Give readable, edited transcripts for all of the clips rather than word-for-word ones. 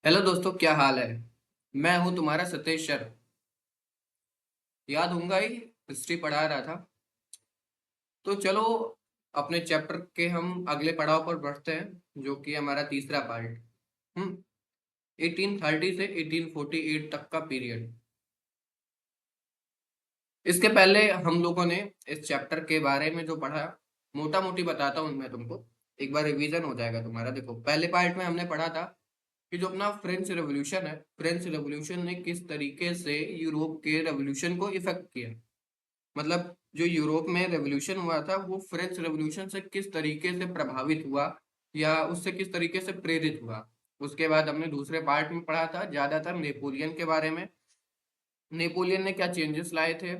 Hello दोस्तों, क्या हाल है। मैं हूं तुम्हारा सतीश सर। याद होगा ही, हिस्ट्री पढ़ा रहा था। तो चलो अपने चैप्टर के हम अगले पड़ाव पर बढ़ते हैं, जो कि हमारा तीसरा पार्ट। हम 1830 से 1848 तक का पीरियड। इसके पहले हम लोगों ने इस चैप्टर के बारे में जो पढ़ा, मोटा मोटी बताता हूँ मैं तुमको। एक बार रिवीजन हो जाएगा तुम्हारा। देखो, पहले पार्ट में हमने पढ़ा था कि जो अपना फ्रेंच रेवोल्यूशन है, फ्रेंच रेवोल्यूशन ने किस तरीके से यूरोप के रेवोल्यूशन को इफेक्ट किया। मतलब जो यूरोप में रेवोल्यूशन हुआ था वो फ्रेंच रेवोल्यूशन से किस तरीके से प्रभावित हुआ या उससे किस तरीके से प्रेरित हुआ। उसके बाद हमने दूसरे पार्ट में पढ़ा था ज्यादातर नेपोलियन के बारे में। नेपोलियन ने क्या चेंजेस लाए थे।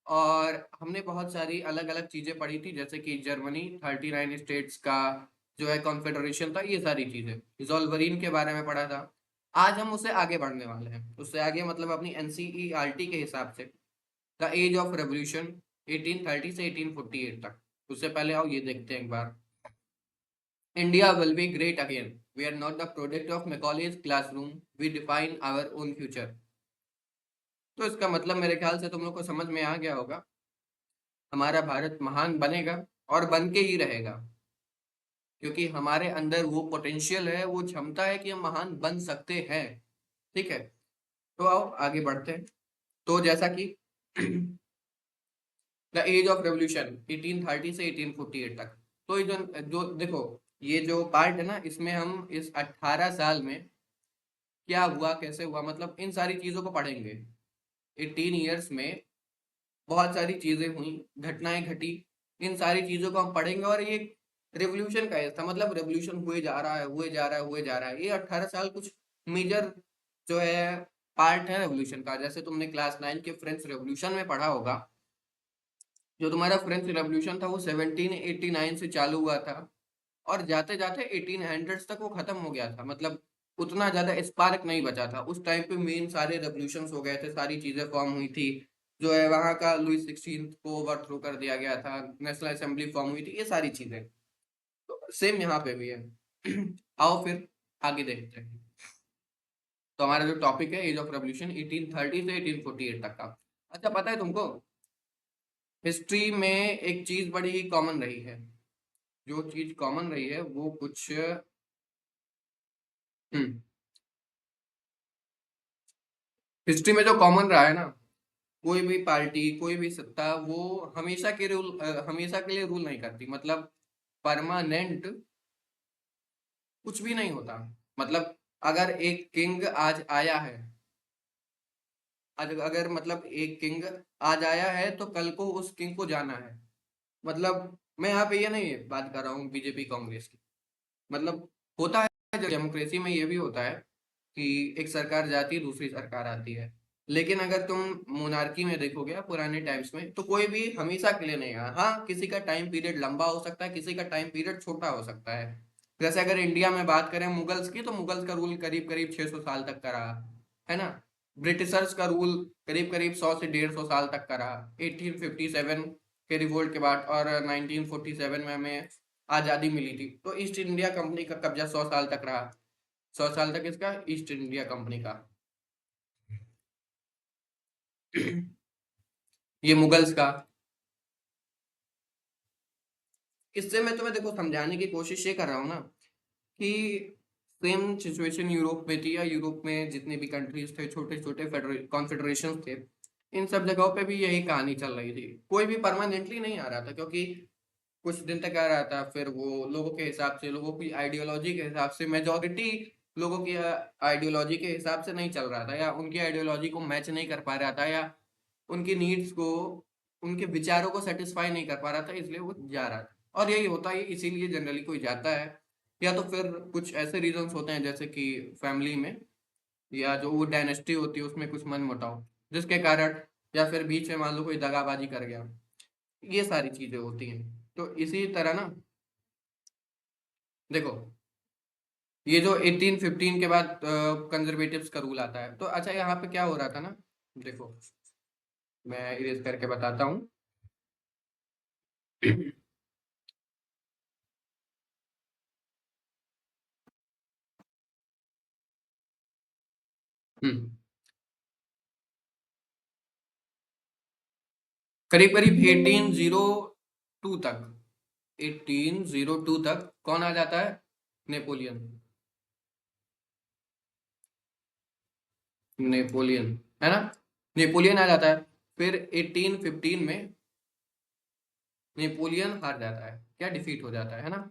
और हमने बहुत सारी अलग अलग चीजें पढ़ी थी, जैसे कि जर्मनी 39 स्टेट्स का जो है कॉन्फेडरेशन था, ये सारी चीजें। जॉल्वरीन के बारे में पढ़ा था। आज हम उससे आगे बढ़ने वाले हैं, उससे आगे मतलब अपनी एनसीईआरटी के हिसाब से द एज ऑफ रेवोल्यूशन 1830 से 1848 तक। उससे पहले आओ ये देखते हैं एक बार। India will be great again. We are not the product of Macaulay's classroom. We define our own future. तो इसका मतलब मेरे ख्याल से तुम लोग को समझ में आ गया होगा। हमारा भारत महान बनेगा और बन के ही रहेगा, क्योंकि हमारे अंदर वो पोटेंशियल है, वो क्षमता है कि हम महान बन सकते हैं। ठीक है। तो आओ आगे बढ़ते हैं। तो जैसा कि द एज ऑफ रेवोल्यूशन 1830 से 1848 तक। तो ये जो देखो, ये जो पार्ट है ना, इसमें हम इस 18 साल में क्या हुआ कैसे हुआ मतलब इन सारी चीजों को पढ़ेंगे। 18 ईयर्स में बहुत सारी चीजें हुई, घटनाएं घटी। इन सारी चीजों को हम पढ़ेंगे और ये रेवोल्यूशन का एज था, मतलब रेवोल्यूशन हुए जा रहा है, हुए जा रहा है, हुए जा रहा है। ये 18 साल कुछ मेजर जो है पार्ट है रेवोल्यूशन का। जैसे तुमने क्लास 9 के फ्रेंच रेवोल्यूशन में पढ़ा होगा। जो तुम्हारा फ्रेंच रेवोल्यूशन था वो 1789 से चालू हुआ था और जाते जाते 1800 तक वो खत्म हो गया था। मतलब उतना ज्यादा स्पार्क नहीं बचा था उस टाइम पे। मेन सारे रेवोल्यूशंस हो गए थे, सारी चीजें फॉर्म हुई थी। जो है वहां का लुईस 16 को ओवरथ्रो कर दिया गया था, नेशनल असेंबली फॉर्म हुई थी, ये सारी चीजें। तो सेम यहाँ पे भी है। आओ फिर आगे देखते हैं। तो हमारा जो टॉपिक है एज ऑफ रेवोल्यूशन 1830 से 1848 तक का। अच्छा, पता है तुमको हिस्ट्री में एक चीज बड़ी ही कॉमन रही है। जो चीज कॉमन रही है वो कुछ हिस्ट्री में जो कॉमन रहा है ना, कोई भी पार्टी कोई भी सत्ता वो हमेशा के लिए रूल नहीं करती। मतलब परमानेंट कुछ भी नहीं होता। मतलब अगर एक किंग आज आया है, अगर मतलब एक किंग आज आया है तो कल को उस किंग को जाना है। मतलब मैं यहाँ पे ये नहीं बात कर रहा हूँ बीजेपी कांग्रेस की। मतलब होता है, जो डेमोक्रेसी में ये भी होता है कि एक सरकार जाती है दूसरी सरकार आती है। लेकिन अगर तुम मोनार्की में देखोगे पुराने टाइम्स में, तो कोई भी हमेशा के लिए नहीं आया। हाँ, किसी का टाइम पीरियड लंबा हो सकता है, किसी का टाइम पीरियड छोटा हो सकता है। जैसे अगर इंडिया में बात करें मुगल्स की, तो मुगल्स का रूल करीब करीब 600 साल तक का रहा, है ना। ब्रिटिशर्स का रूल करीब करीब 100 से 150 साल तक का रहा, 1857 के रिवोल्ट के बाद। और 1947 में हमें आजादी मिली थी, तो ईस्ट इंडिया कंपनी का कब्जा 100 साल तक रहा। 100 साल तक इसका ईस्ट इंडिया कंपनी का। ये मुगल्स का। इससे मैं तुम्हें देखो समझाने की कोशिश ये कर रहा हूँ ना कि सेम सिचुएशन यूरोप में थी, या यूरोप में जितने भी कंट्रीज थे, छोटे छोटे फेडरल कॉन्फेडरेशन थे, इन सब जगहों पे भी यही कहानी चल रही थी। कोई भी परमानेंटली नहीं आ रहा था, क्योंकि कुछ दिन तक आ रहा था, फिर वो लोगों के हिसाब से, लोगों की आइडियोलॉजी के हिसाब से, मेजोरिटी लोगों की आइडियोलॉजी के हिसाब से नहीं चल रहा था, या उनकी आइडियोलॉजी को मैच नहीं कर पा रहा था, या उनकी नीड्स को, उनके विचारों को सेटिस्फाई नहीं कर पा रहा था, इसलिए वो जा रहा था। और यही होता है, इसीलिए जनरली कोई जाता है। या तो फिर कुछ ऐसे रीजंस होते हैं, जैसे कि फैमिली में, या जो वो डायनेस्टी होती है उसमें कुछ मन मुटाव जिसके कारण, या फिर बीच में मान लो कोई दगाबाजी कर गया। ये सारी चीजें होती हैं। तो इसी तरह ना, देखो, ये जो 1815 के बाद कंजर्वेटिव्स का रूल आता है, तो अच्छा यहाँ पे क्या हो रहा था ना। देखो, मैं इरेज करके बताता हूँ। हम्म करीब करीब 1802 तक, 1802 तक कौन आ जाता है? नेपोलियन। नेपोलियन, है ना? नेपोलियन आ जाता है। फिर 1815 में नेपोलियन हार जाता है, क्या डिफीट हो जाता है ना?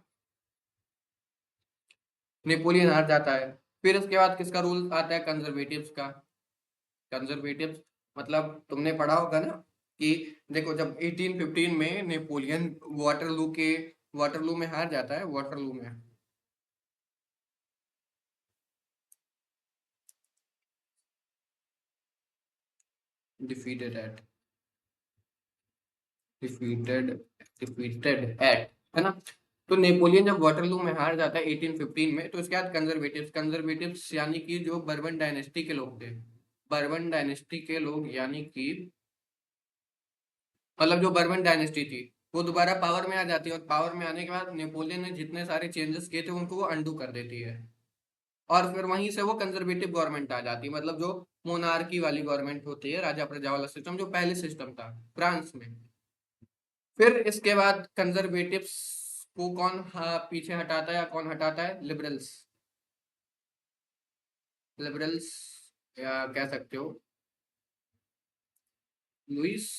नेपोलियन हार जाता है। फिर उसके बाद किसका रूल आता है? कंजर्वेटिव्स का। कंजर्वेटिव्स मतलब तुमने पढ़ा होगा ना कि देखो, जब 1815 में नेपोलियन वाटरलू में हार जाता है, वाटरलू में defeated at defeated defeated at है ना? तो नेपोलियन जब वाटरलू में हार जाता है 1815 में, तो इसके बाद कंजर्वेटिव्स यानी कि जो बर्बन डायनेस्टी के लोग थे, बर्बन डायनेस्टी के लोग यानी कि मतलब जो बर्बन डायनेस्टी थी, वो दोबारा पावर में आ जाती है, और पावर में आने के बाद नेपोलियन ने जितने सारे चेंजेस किए थे उनको वो अंडू कर देती है। और फिर वहीं से वो कंजर्वेटिव गवर्नमेंट आ जाती है, मतलब जो मोनार्की वाली गवर्नमेंट होती है, राजा प्रजा वाला सिस्टम, जो पहले सिस्टम था फ्रांस में। फिर इसके बाद कंजर्वेटिव्स को कौन पीछे हटाता है, या कौन हटाता है? लिबरल्स। लिबरल्स, या कह सकते हो लुइस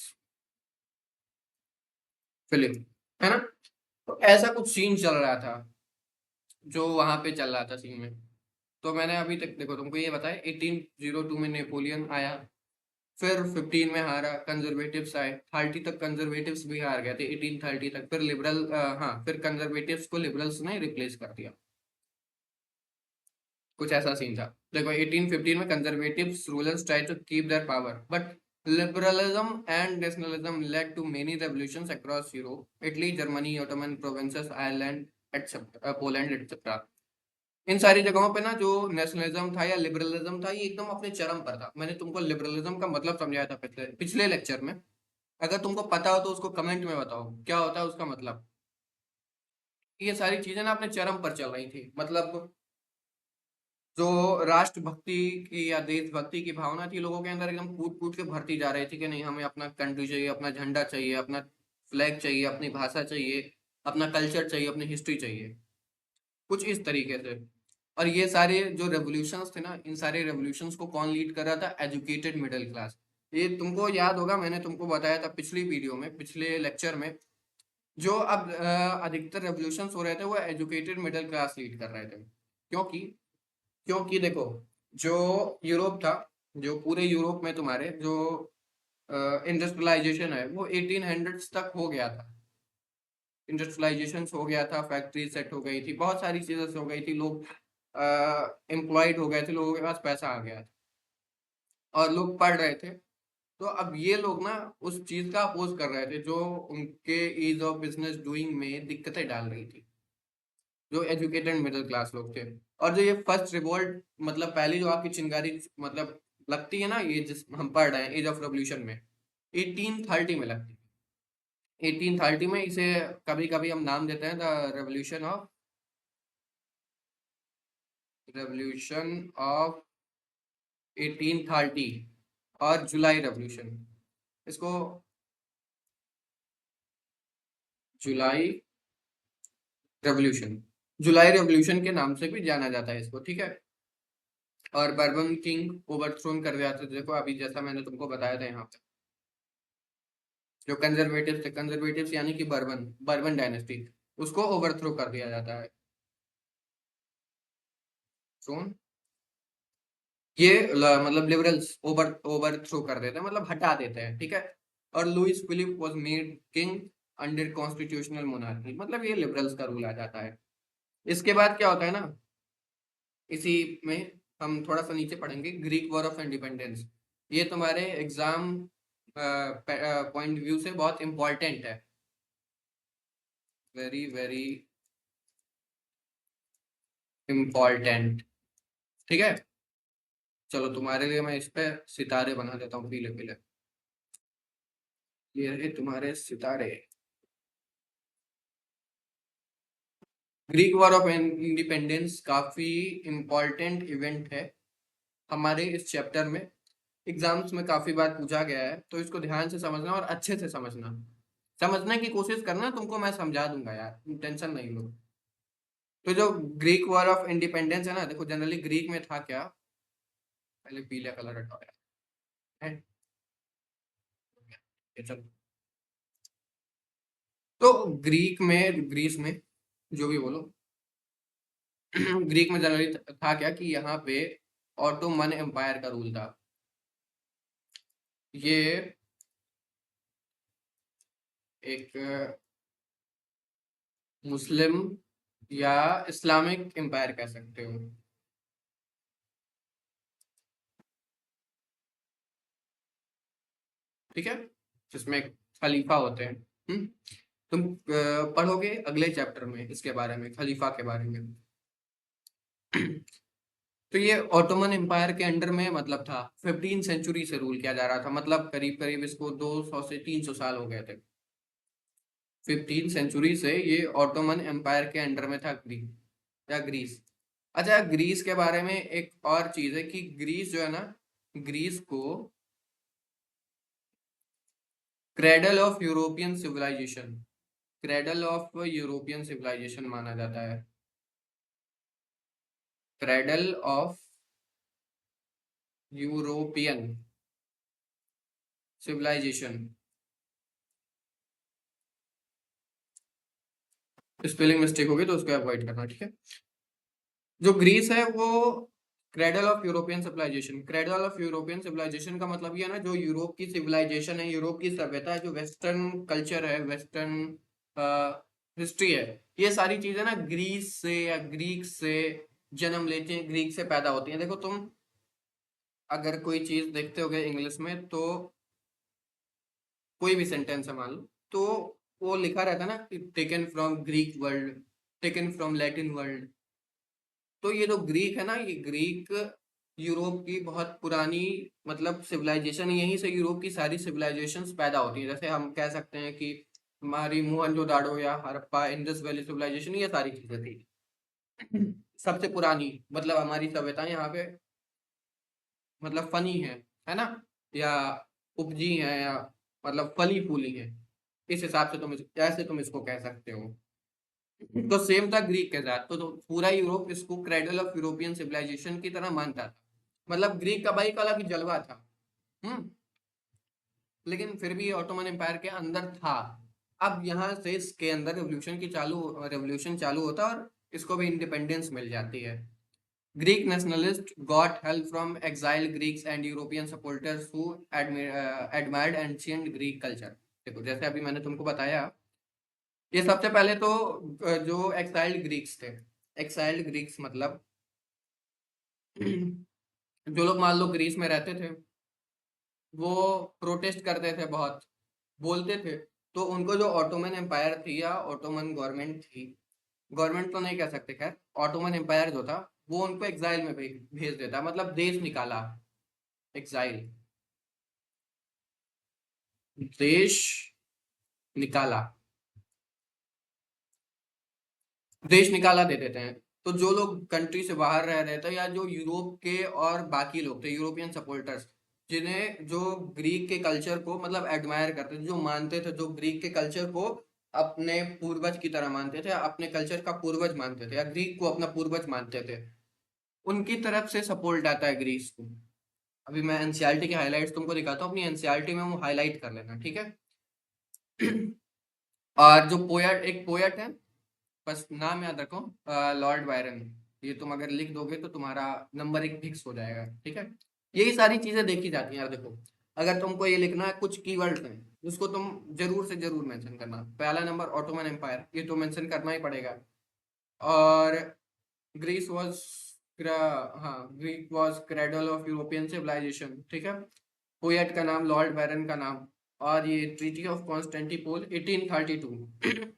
फिलिप, है ना? तो ऐसा कुछ सीन चल रहा था, जो वहां पे चल रहा था सीन में। तो मैंने अभी तक देखो तुमको ये बताया, 1802 में नेपोलियन आया, फिर 15 में हारा, कंजर्वेटिव्स आए, 30 तक कंजर्वेटिव्स भी हार गए थे, 1830 तक। फिर हाँ, फिर कंजर्वेटिव्स को लिबरल्स ने रिप्लेस कर दिया। कुछ ऐसा सीन था। देखो 1815 में conservatives rulers try to keep their power, but liberalism and nationalism led to many revolutions across Europe, Italy, Germany, Ottoman provinces, Ireland except Poland etcetera. इन सारी जगहों पे ना जो नेशनलिज्म था या लिबरलिज्म था, ये एकदम अपने चरम पर था। मैंने तुमको लिबरलिज्म का मतलब समझाया था पिछले पिछले लेक्चर में। अगर तुमको पता हो तो उसको कमेंट में बताओ क्या होता है उसका मतलब। ये सारी चीजें ना अपने चरम पर चल रही थी, मतलब जो राष्ट्रभक्ति की या देशभक्ति की भावना थी लोगों के अंदर, एकदम कूट कूट के भरती जा रही थी कि नहीं, हमें अपना कंट्री चाहिए, अपना झंडा चाहिए, अपना फ्लैग चाहिए, अपनी भाषा चाहिए, अपना कल्चर चाहिए, अपनी हिस्ट्री चाहिए, कुछ इस तरीके से। और ये सारे जो रेवोल्यूशंस थे ना, इन सारे रेवोल्यूशंस को कौन लीड कर रहा था? Educated middle class. ये तुमको याद होगा, मैंने तुमको बताया था पिछली वीडियो में, पिछले लेक्चर में, जो अब अधिकतर रेवोल्यूशंस हो रहे थे वो एजुकेटेड मिडिल क्लास लीड कर रहे थे। क्योंकि क्योंकि देखो, जो यूरोप था, जो पूरे यूरोप में तुम्हारे जो इंडस्ट्रियलाइजेशन है वो 1800s तक हो गया था। इंडस्ट्रियलाइजेशन हो गया था, फैक्ट्री सेट हो गई थी, बहुत सारी चीजें हो गई थी, लोग एम्प्लॉयड हो गए थे, लोगों के पास पैसा आ गया था, और लोग पढ़ रहे थे। तो अब ये लोग ना उस चीज का अपोज कर रहे थे जो उनके ईज ऑफ बिजनेस डूइंग में दिक्कतें डाल रही थी, जो एजुकेटेड मिडिल क्लास लोग थे। और जो ये फर्स्ट रिवोल्ट, मतलब पहली जो आपकी चिंगारी मतलब लगती है ना, ये जिस हम पढ़ रहे हैं एज ऑफ रेवोल्यूशन में, 1830 में लगती है। 1830 में इसे कभी कभी हम नाम देते हैं द रेवोल्यूशन ऑफ 1830, और जुलाई रेवोल्यूशन, इसको जुलाई रेवोल्यूशन, जुलाई रेवोल्यूशन के नाम से भी जाना जाता है इसको, ठीक है। और बर्बन किंग ओवरथ्रोन कर दिया था, देखो अभी जैसा मैंने तुमको बताया था यहाँ पे, जो कंजर्वेटिव थे, कंजर्वेटिव यानी कि बर्बन बर्बन डायनेस्टी, उसको ओवरथ्रो कर दिया जाता है। कौन? ये मतलब लिबरल्स ओवरथ्रो कर देते हैं, मतलब हटा देते हैं, ठीक है। और Louis Philippe was made king under constitutional monarchy, मतलब ये लिबरल्स का रूल आ जाता है। इसके बाद क्या होता है ना, इसी में हम थोड़ा सा नीचे पढ़ेंगे, ग्रीक वॉर ऑफ इंडिपेंडेंस। ये तुम्हारे एग्जाम पॉइंट व्यू से बहुत इंपॉर्टेंट है, वेरी वेरी इम्पॉर्टेंट, ठीक है। चलो तुम्हारे लिए मैं इस पे सितारे बना देता हूँ, पीले पीले। ये रहे तुम्हारे सितारे। ग्रीक वॉर ऑफ इंडिपेंडेंस काफी इम्पोर्टेंट इवेंट है हमारे इस चैप्टर में एग्जाम्स में काफी बार पूछा गया है, तो इसको ध्यान से समझना और अच्छे से समझना, समझने की कोशिश करना, तुमको मैं समझा दूंगा यार, तुम टेंशन नहीं लो। तो जो ग्रीक वॉर ऑफ इंडिपेंडेंस है ना, देखो जनरली ग्रीक में था क्या, पहले पीला कलर हटाया है, ये चलो। तो ग्रीस में जो भी बोलो ग्रीक में जनरली था क्या कि यहाँ पे ऑटोमन एम्पायर का रूल था। ये एक मुस्लिम या इस्लामिक एम्पायर कह सकते हो, ठीक है, जिसमें खलीफा होते हैं। तुम पढ़ोगे अगले चैप्टर में इसके बारे में, खलीफा के बारे में। तो ये ऑटोमन एम्पायर के अंडर में मतलब था, 15 सेंचुरी से रूल किया जा रहा था, मतलब करीब करीब इसको 200 से 300 साल हो गए थे। 15 सेंचुरी से ये ऑटोमन एम्पायर के अंडर में था, ग्रीक या ग्रीस। अच्छा, ग्रीस के बारे में एक और चीज है कि ग्रीस जो है ना, ग्रीस को cradle of European civilisation, cradle of European civilisation माना जाता है, cradle of European civilisation. Spelling mistake होगी तो उसको अवॉइड करना, ठीक है। जो ग्रीस है वो cradle of European civilisation, cradle of European civilisation का मतलब ये है ना, जो यूरोप की सिविलाइजेशन है, यूरोप की सभ्यता है, जो वेस्टर्न कल्चर है, वेस्टर्न हिस्ट्री है, ये सारी चीजें ना ग्रीस से या ग्रीक से जन्म लेती हैं, ग्रीक से पैदा होती हैं। देखो तुम अगर कोई चीज देखते होगे इंग्लिश में, तो कोई भी सेंटेंस है मान लो, तो वो लिखा रहता है ना कि taken from Greek world, taken from Latin world. तो ये जो ग्रीक है ना, ये ग्रीक यूरोप की बहुत पुरानी मतलब सिविलाइजेशन, यहीं से यूरोप की सारी सिविलाइजेशंस पैदा होती हैं। जैसे हम कह सकते हैं कि हमारी मोहनजोदाड़ो या हड़प्पा, इंडस वैली सिविलाइजेशन, ये सारी चीजें थी सबसे पुरानी, मतलब हमारी सभ्यता यहाँ पे मतलब फनी है ना, या उपजी है, या मतलब फली फूली है, इस हिसाब से तुम ऐसे तुम इसको कह सकते हो। तो सेम था ग्रीक के साथ, तो पूरा यूरोप इसको क्रेडल ऑफ यूरोपियन सिविलाइजेशन की तरह मानता था। मतलब ग्रीक का भाई का अलग ही जलवा था। हम्म लेकिन फिर भी ऑटोमन एम्पायर के अंदर था। अब यहाँ से इसके अंदर रेवोल्यूशन चालू होता है और इसको भी इंडिपेंडेंस मिल जाती है। Greek nationalists got help from exiled Greeks and European supporters who admired ancient Greek culture। देखो जैसे अभी मैंने तुमको बताया, ये सबसे पहले तो जो एक्साइल्ड ग्रीक्स थे, एक्साइल्ड ग्रीक्स मतलब जो लोग मान लो ग्रीस में रहते थे, वो प्रोटेस्ट करते थे बहुत, बोलते थे, तो उनको जो ऑटोमन एम्पायर थी या ऑटोमन गवर्नमेंट थी, गवर्नमेंट तो नहीं कह सकते खैर, ऑटोमन एम्पायर जो था वो उनको एग्जाइल में भेज देता, मतलब देश निकाला, एग्जाइल, देश निकाला, देश निकाला दे देते हैं। तो जो लोग कंट्री से बाहर रह रहे थे या जो यूरोप के और बाकी लोग थे, यूरोपियन सपोर्टर्स, जिन्हें जो ग्रीक के कल्चर को मतलब एडमायर करते थे, जो मानते थे, जो ग्रीक के कल्चर को अपने पूर्वज की तरह मानते थे, अपने कल्चर का पूर्वज मानते थे, या ग्रीक को अपना पूर्वज मानते थे, उनकी तरफ से सपोर्ट आता है ग्रीस को। अभी मैं एनसीईआरटी के हाइलाइट्स तुमको दिखाता हूँ, अपनी एनसीईआरटी में वो हाईलाइट कर लेना, ठीक है। और जो पोएट, एक पोएट है, बस नाम याद रखो, लॉर्ड बायरन। ये तुम अगर लिख दोगे तो तुम्हारा नंबर एक फिक्स हो जाएगा, ठीक है। यही सारी चीजें देखी जाती हैं यार। देखो अगर तुमको ये लिखना है, कुछ कीवर्ड्स हैं उसको तुम जरूर से जरूर मेंशन करना। पहला नंबर ऑटोमन एम्पायर, ये तो मेंशन करना ही पड़ेगा। और ग्रीस वॉज, हाँ, Greek was cradle of European civilisation, ठीक है। पोएट का नाम लॉर्ड बैरन का नाम, और ये ट्रीटी ऑफ कॉन्स्टेंटिनोपल 1832।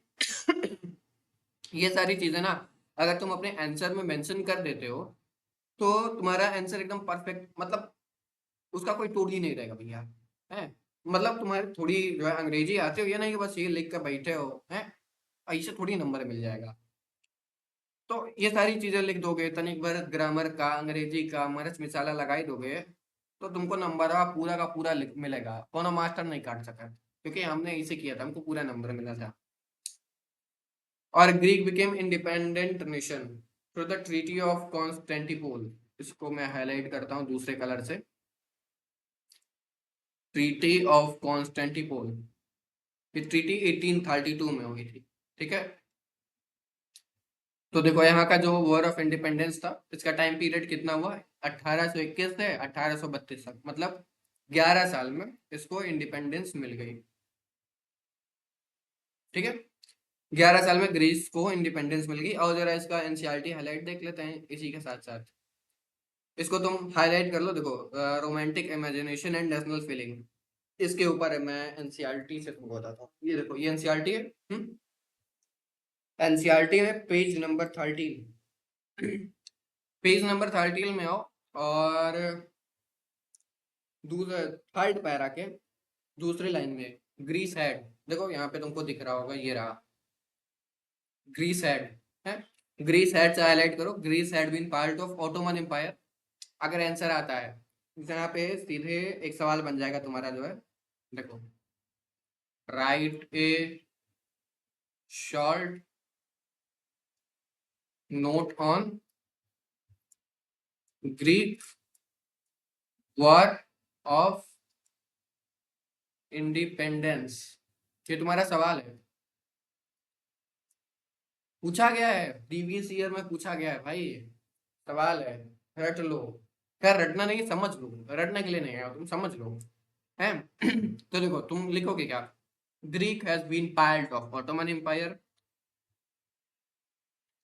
ये सारी चीजें ना अगर तुम अपने आंसर में मेंशन कर देते हो, तो तुम्हारा आंसर एकदम परफेक्ट, मतलब उसका कोई तोड़ ही नहीं रहेगा भैया, है। मतलब तुम्हारी थोड़ी जो है अंग्रेजी आती हो या नहीं, कि बस ये लिख कर बैठे हो, है, ऐसे थोड़ी नंबर मिल जाएगा। तो ये सारी चीजें लिख दोगे, तनिक भर ग्रामर का, अंग्रेजी का मरच मिसाला लगाई दोगे, तो तुमको नंबर पूरा का पूरा मिलेगा। कोनो मास्टर नहीं काट सका, क्योंकि हमने इसे किया था, हमको पूरा नंबर मिला था। और Greek became independent nation through the treaty of Constantinople. इसको मैं हाईलाइट करता हूँ दूसरे कलर से। ट्रीटी ऑफ कॉन्स्टेंटिपोल, ये ट्रीटी 1832 में हुई थी, ठीक है। तो देखो यहाँ का जो वॉर ऑफ इंडिपेंडेंस था, इसका टाइम पीरियड कितना हुआ, 1821 से 1832 तक, मतलब 11 साल में इसको इंडिपेंडेंस मिल गई, ठीक है। 11 साल में ग्रीस को इंडिपेंडेंस मिल गई। और जरा इसका एनसीईआरटी हाईलाइट देख लेते हैं इसी के साथ साथ। इसको तुम हाईलाइट कर लो, देखो romantic imagination and national feeling, इसके ऊपर है। मैं एनसीईआरटी से तुमको बताता हूँ। ये देखो, ये एनसीईआरटी है, एनसीईआरटी है, पेज नंबर 13। पेज नंबर 13 में आओ, और दूसरा थर्ड पैरा के दूसरी लाइन में ग्रीस हैड, देखो यहाँ पे तुमको दिख रहा होगा, ये रहा ग्रीस हैड है। ग्रीस हैड से हाईलाइट करो, Greece had been part of Ottoman empire. अगर आंसर आता है यहाँ पे सीधे एक सवाल बन जाएगा तुम्हारा, जो है देखो, right A short note on Greek war of independence. ये तुम्हारा सवाल है, पूछा गया है, प्रीवियस ईयर में पूछा गया है भाई, सवाल है, रट लो। खैर रटना नहीं, समझ लो, रटने के लिए नहीं है, तुम समझ लो है। तो देखो तुम लिखोगे क्या, Greek has been part of Ottoman empire,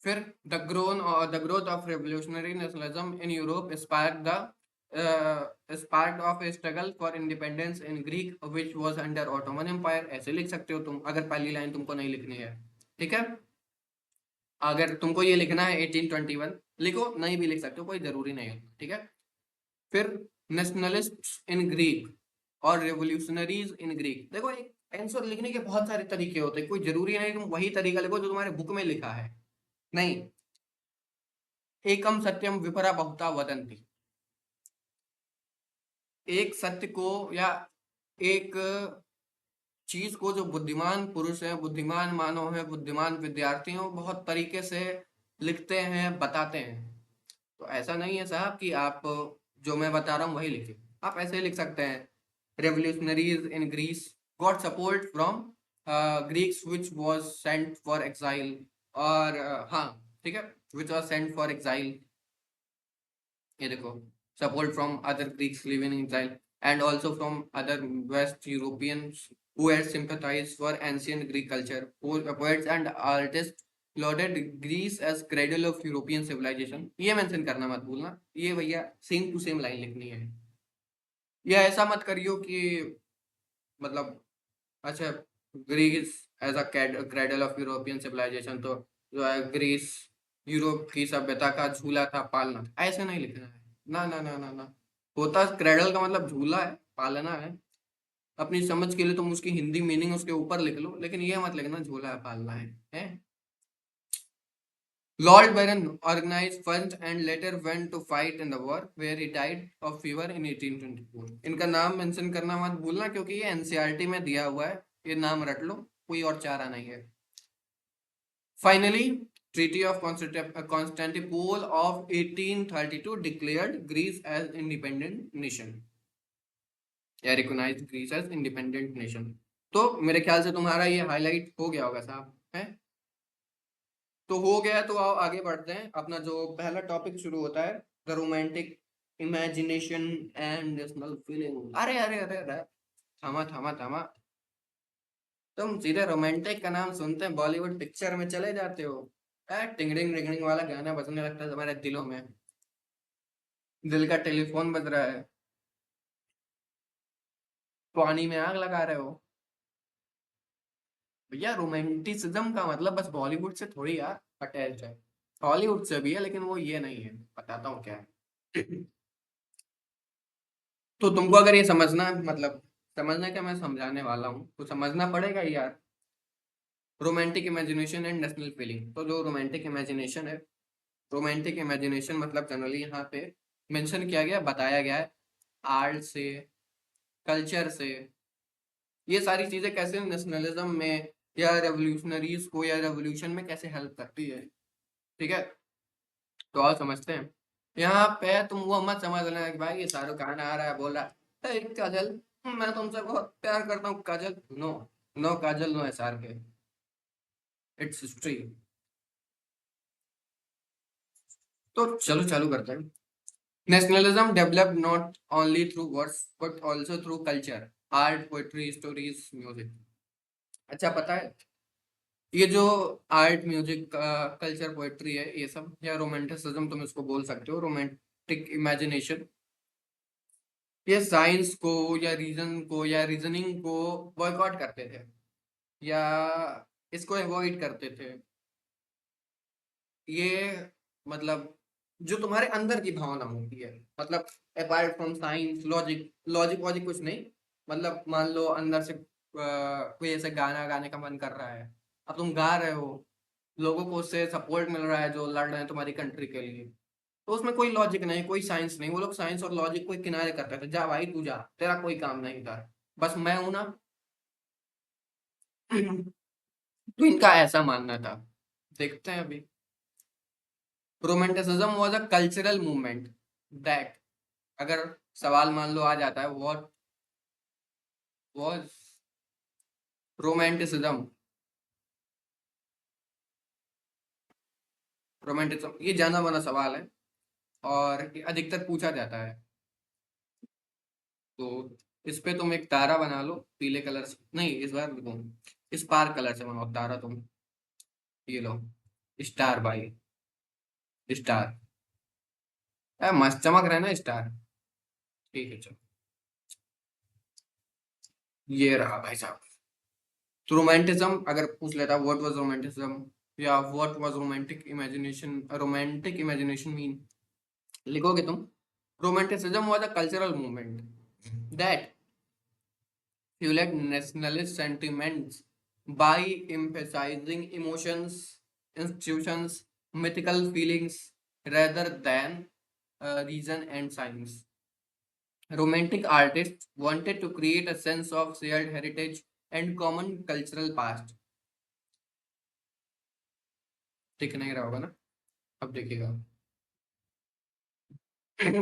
फिर the growth of revolutionary nationalism in Europe sparked off a struggle for independence in Greek which was under Ottoman empire. ऐसे लिख सकते हो तुम, अगर पहली लाइन तुमको नहीं लिखनी है, ठीक है। अगर तुमको ये लिखना है 1821 लिखो, नहीं भी लिख सकते हो, कोई जरूरी नहीं है, ठीक है। फिर नेशनलिस्ट इन ग्रीक और रेवोल्यूशनरीज इन ग्रीक। देखो एक आंसर लिखने के बहुत सारे तरीके होते हैं, कोई जरूरी नहीं तुम वही तरीका लिखो जो तुम्हारे बुक में लिखा है, नहीं। एकम सत्यम विपरा बहुता वदंती, एक सत्य को या एक चीज को जो बुद्धिमान पुरुष है, बुद्धिमान मानव है, बुद्धिमान विद्यार्थी हो, बहुत तरीके से लिखते हैं, बताते हैं। तो ऐसा नहीं है साहब कि आप जो मैं बता रहा हूँ वही लिखे, आप ऐसे ही लिख सकते हैं, revolutionaries in Greece got support from Greeks which was sent for exile, और हाँ ठीक है, which was sent for exile। ये देखो, support from other Greeks living in exile and also from other West Europeans who had sympathized for ancient Greek culture. Poets and artists lauded Greece as cradle of European civilization। ये mention करना मत भूलना, ये भैया same to same line लिखनी है। ये ऐसा मत करियो कि मतलब, अच्छा, Greece as a cradle of European civilisation, तो जो है ग्रीस यूरोप की सभ्यता का झूला था, पालना था, ऐसे नहीं लिखना है। ना ना ना ना ना, होता क्रेडल का मतलब झूला है, पालना है। अपनी समझ के लिए तुम उसकी हिंदी मीनिंग उसके ऊपर लिख लो, लेकिन ये मत लिखना झूला है, पालना है? Lord Byron organized first and later went to fight in the war where he died of fever in 1824। इनका नाम मेंशन करना मत भूलना, क्योंकि ये एनसीईआरटी में दिया हुआ है, ये नाम रट लो, कोई और चारा नहीं है। Finally, Treaty of Constantinople of 1832 declared Greece as independent nation, या recognized Greece as independent nation। तो मेरे ख्याल से तुम्हारा ये हाईलाइट हो गया होगा साहब, है? तो हो गया, तो आओ आगे बढ़ते हैं। अपना जो पहला टॉपिक शुरू होता है, the romantic imagination and national feeling. अरे अरे अरे अरे, थामा थामा थामा, तुम सीधे रोमांटिक का नाम सुनते हैं बॉलीवुड पिक्चर में चले जाते हो। टिंगडिंग रिंगडिंग वाला गाना बजने लगता है तुम्हारे दिलों में, दिल का टेलीफोन बज रहा है, पानी में आग लगा रहे हो। भैया रोमांटिसिज्म का मतलब बस बॉलीवुड से थोड़ी यार अटैच है, हॉलीवुड से भी है, लेकिन वो ये नहीं है, बताता हूँ क्या है। तो तुमको अगर ये समझना है, मतलब समझना क्या, मैं समझाने वाला हूँ तो समझना पड़ेगा ही यार। Romantic imagination and national feeling, तो जो रोमांटिक इमेजिनेशन है रोमांटिक इमेजिनेशन मतलब जनरली यहाँ पे मेंशन किया गया, बताया गया है आर्ट से, कल्चर से, ये सारी चीजें कैसे नेशनलिज्म में या रेवोल्यूशनरीज को या रेवोल्यूशन में कैसे हेल्प करती है। ठीक है, तो और समझते हैं। यहाँ पे तुम वो मत समझ लेना कि भाई ये शाहरुख खान आ रहा है बोल रहा है "ए, काजल, मैं तुमसे बहुत प्यार करता हूँ काजल"। नो, नो काजल, नो एसआर के, इट्स हिस्ट्री। तो चलो चालू करते हैं। Nationalism develop not only through words but also through culture, art, poetry, stories, music. अच्छा पता है, ये जो आर्ट, म्यूजिक, कल्चर, पोएट्री है, ये सब या रोमांटिसिज्म तुम इसको बोल सकते हो, रोमांटिक इमेजिनेशन, ये साइंस को या रीजन को या रीजनिंग को बॉयकॉट करते थे या इसको अवॉइड करते थे। ये मतलब जो तुम्हारे अंदर की भावना होती है, मतलब apart from science, logic, logic वॉजिक कुछ नहीं। मतलब मान लो अंदर से कोई ऐसा गाना गाने का मन कर रहा है, अब तुम गा रहे हो, लोगों को उससे सपोर्ट मिल रहा है जो लड़ रहे हैं तुम्हारी कंट्री के लिए, तो उसमें कोई लॉजिक नहीं, कोई साइंस नहीं। वो लोग साइंस और लॉजिक को किनारे करते थे, जा भाई तू जा, तेरा कोई काम नहीं था, बस मैं हूं ना। तो इनका ऐसा मानना था। देखते हैं अभी। Romanticism was a cultural movement that, अगर सवाल मान लो आ जाता है, व्हाट वाज रोमांटिसिज्म, रोमांटिसिज्म ये जाना माना सवाल है और ये अधिकतर पूछा जाता है। तो इस पे तुम एक तारा बना लो पीले कलर से, नहीं इस बार तुम स्पार्क कलर से बनाओ तारा तुम, ये लो स्टार भाई, स्टार, मस्त चमक रहा है ना स्टार। ठीक है चलो, ये रहा भाई साहब। तो रोमांटिज्म अगर पूछ लेता व्हाट वाज रोमांटिज्म या what was romantic imagination, romantic imagination mean, लिखोगे तुम, romanticism was a cultural movement that fueled nationalist sentiments by emphasizing emotions, institutions, mythical feelings rather than reason and science. Romantic artists wanted to create a sense of shared heritage and common cultural past. ठीक नहीं रहा होगा ना, अब देखिएगा।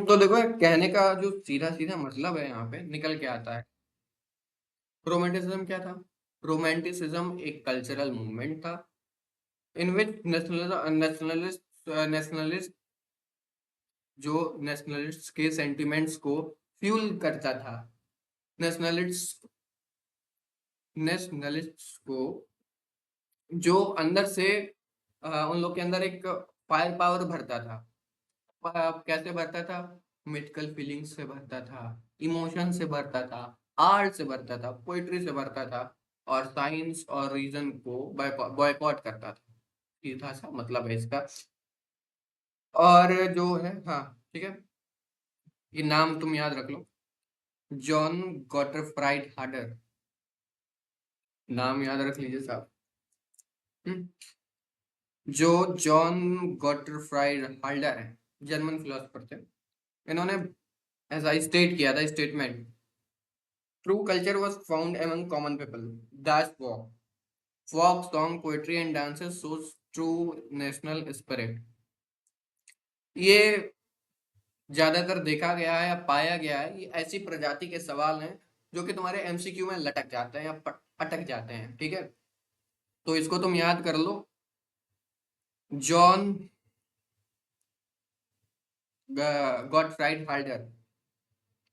तो देखो कहने का जो सीधा सीधा मतलब है यहाँ पे निकल के आता है। रोमांटिसिज्म क्या था? रोमांटिसिज्म एक कल्चरल मूवमेंट था इन विच नेशनलिस्ट जो नेशनलिस्ट के सेंटिमेंट्स को फ्यूल करता था, नेशनलिस्ट नेशनलिस्ट को जो अंदर से उन लोग के अंदर एक फायर पावर भरता था। कैसे भरता था? मिथिकल फीलिंग्स से भरता था, इमोशन से भरता था, आर्ट से भरता था, पोइट्री से भरता था, और साइंस और रीजन को बॉयकॉट करता था। सीधा सा मतलब है इसका। और जो है, हाँ ठीक है, ये नाम तुम याद रख लो, जॉन गॉटरफ्राइड हार्डर, नाम याद रख लीजिए साहब। हम्म, जो जॉन गॉटरफ्राइड हार्डर है, जर्मन फिलोसफर थे। इन्होंने ऐसा स्टेट किया था, statement, true culture was found among common people, that's walk, folk song, poetry and dances shows true national spirit। ये ज्यादातर देखा गया है या पाया गया है, ये ऐसी प्रजाति के सवाल हैं जो कि तुम्हारे एमसीक्यू में लटक जाते हैं या अटक जाते हैं। ठीक है, तो इसको तुम याद कर लो। John Gottfried Herder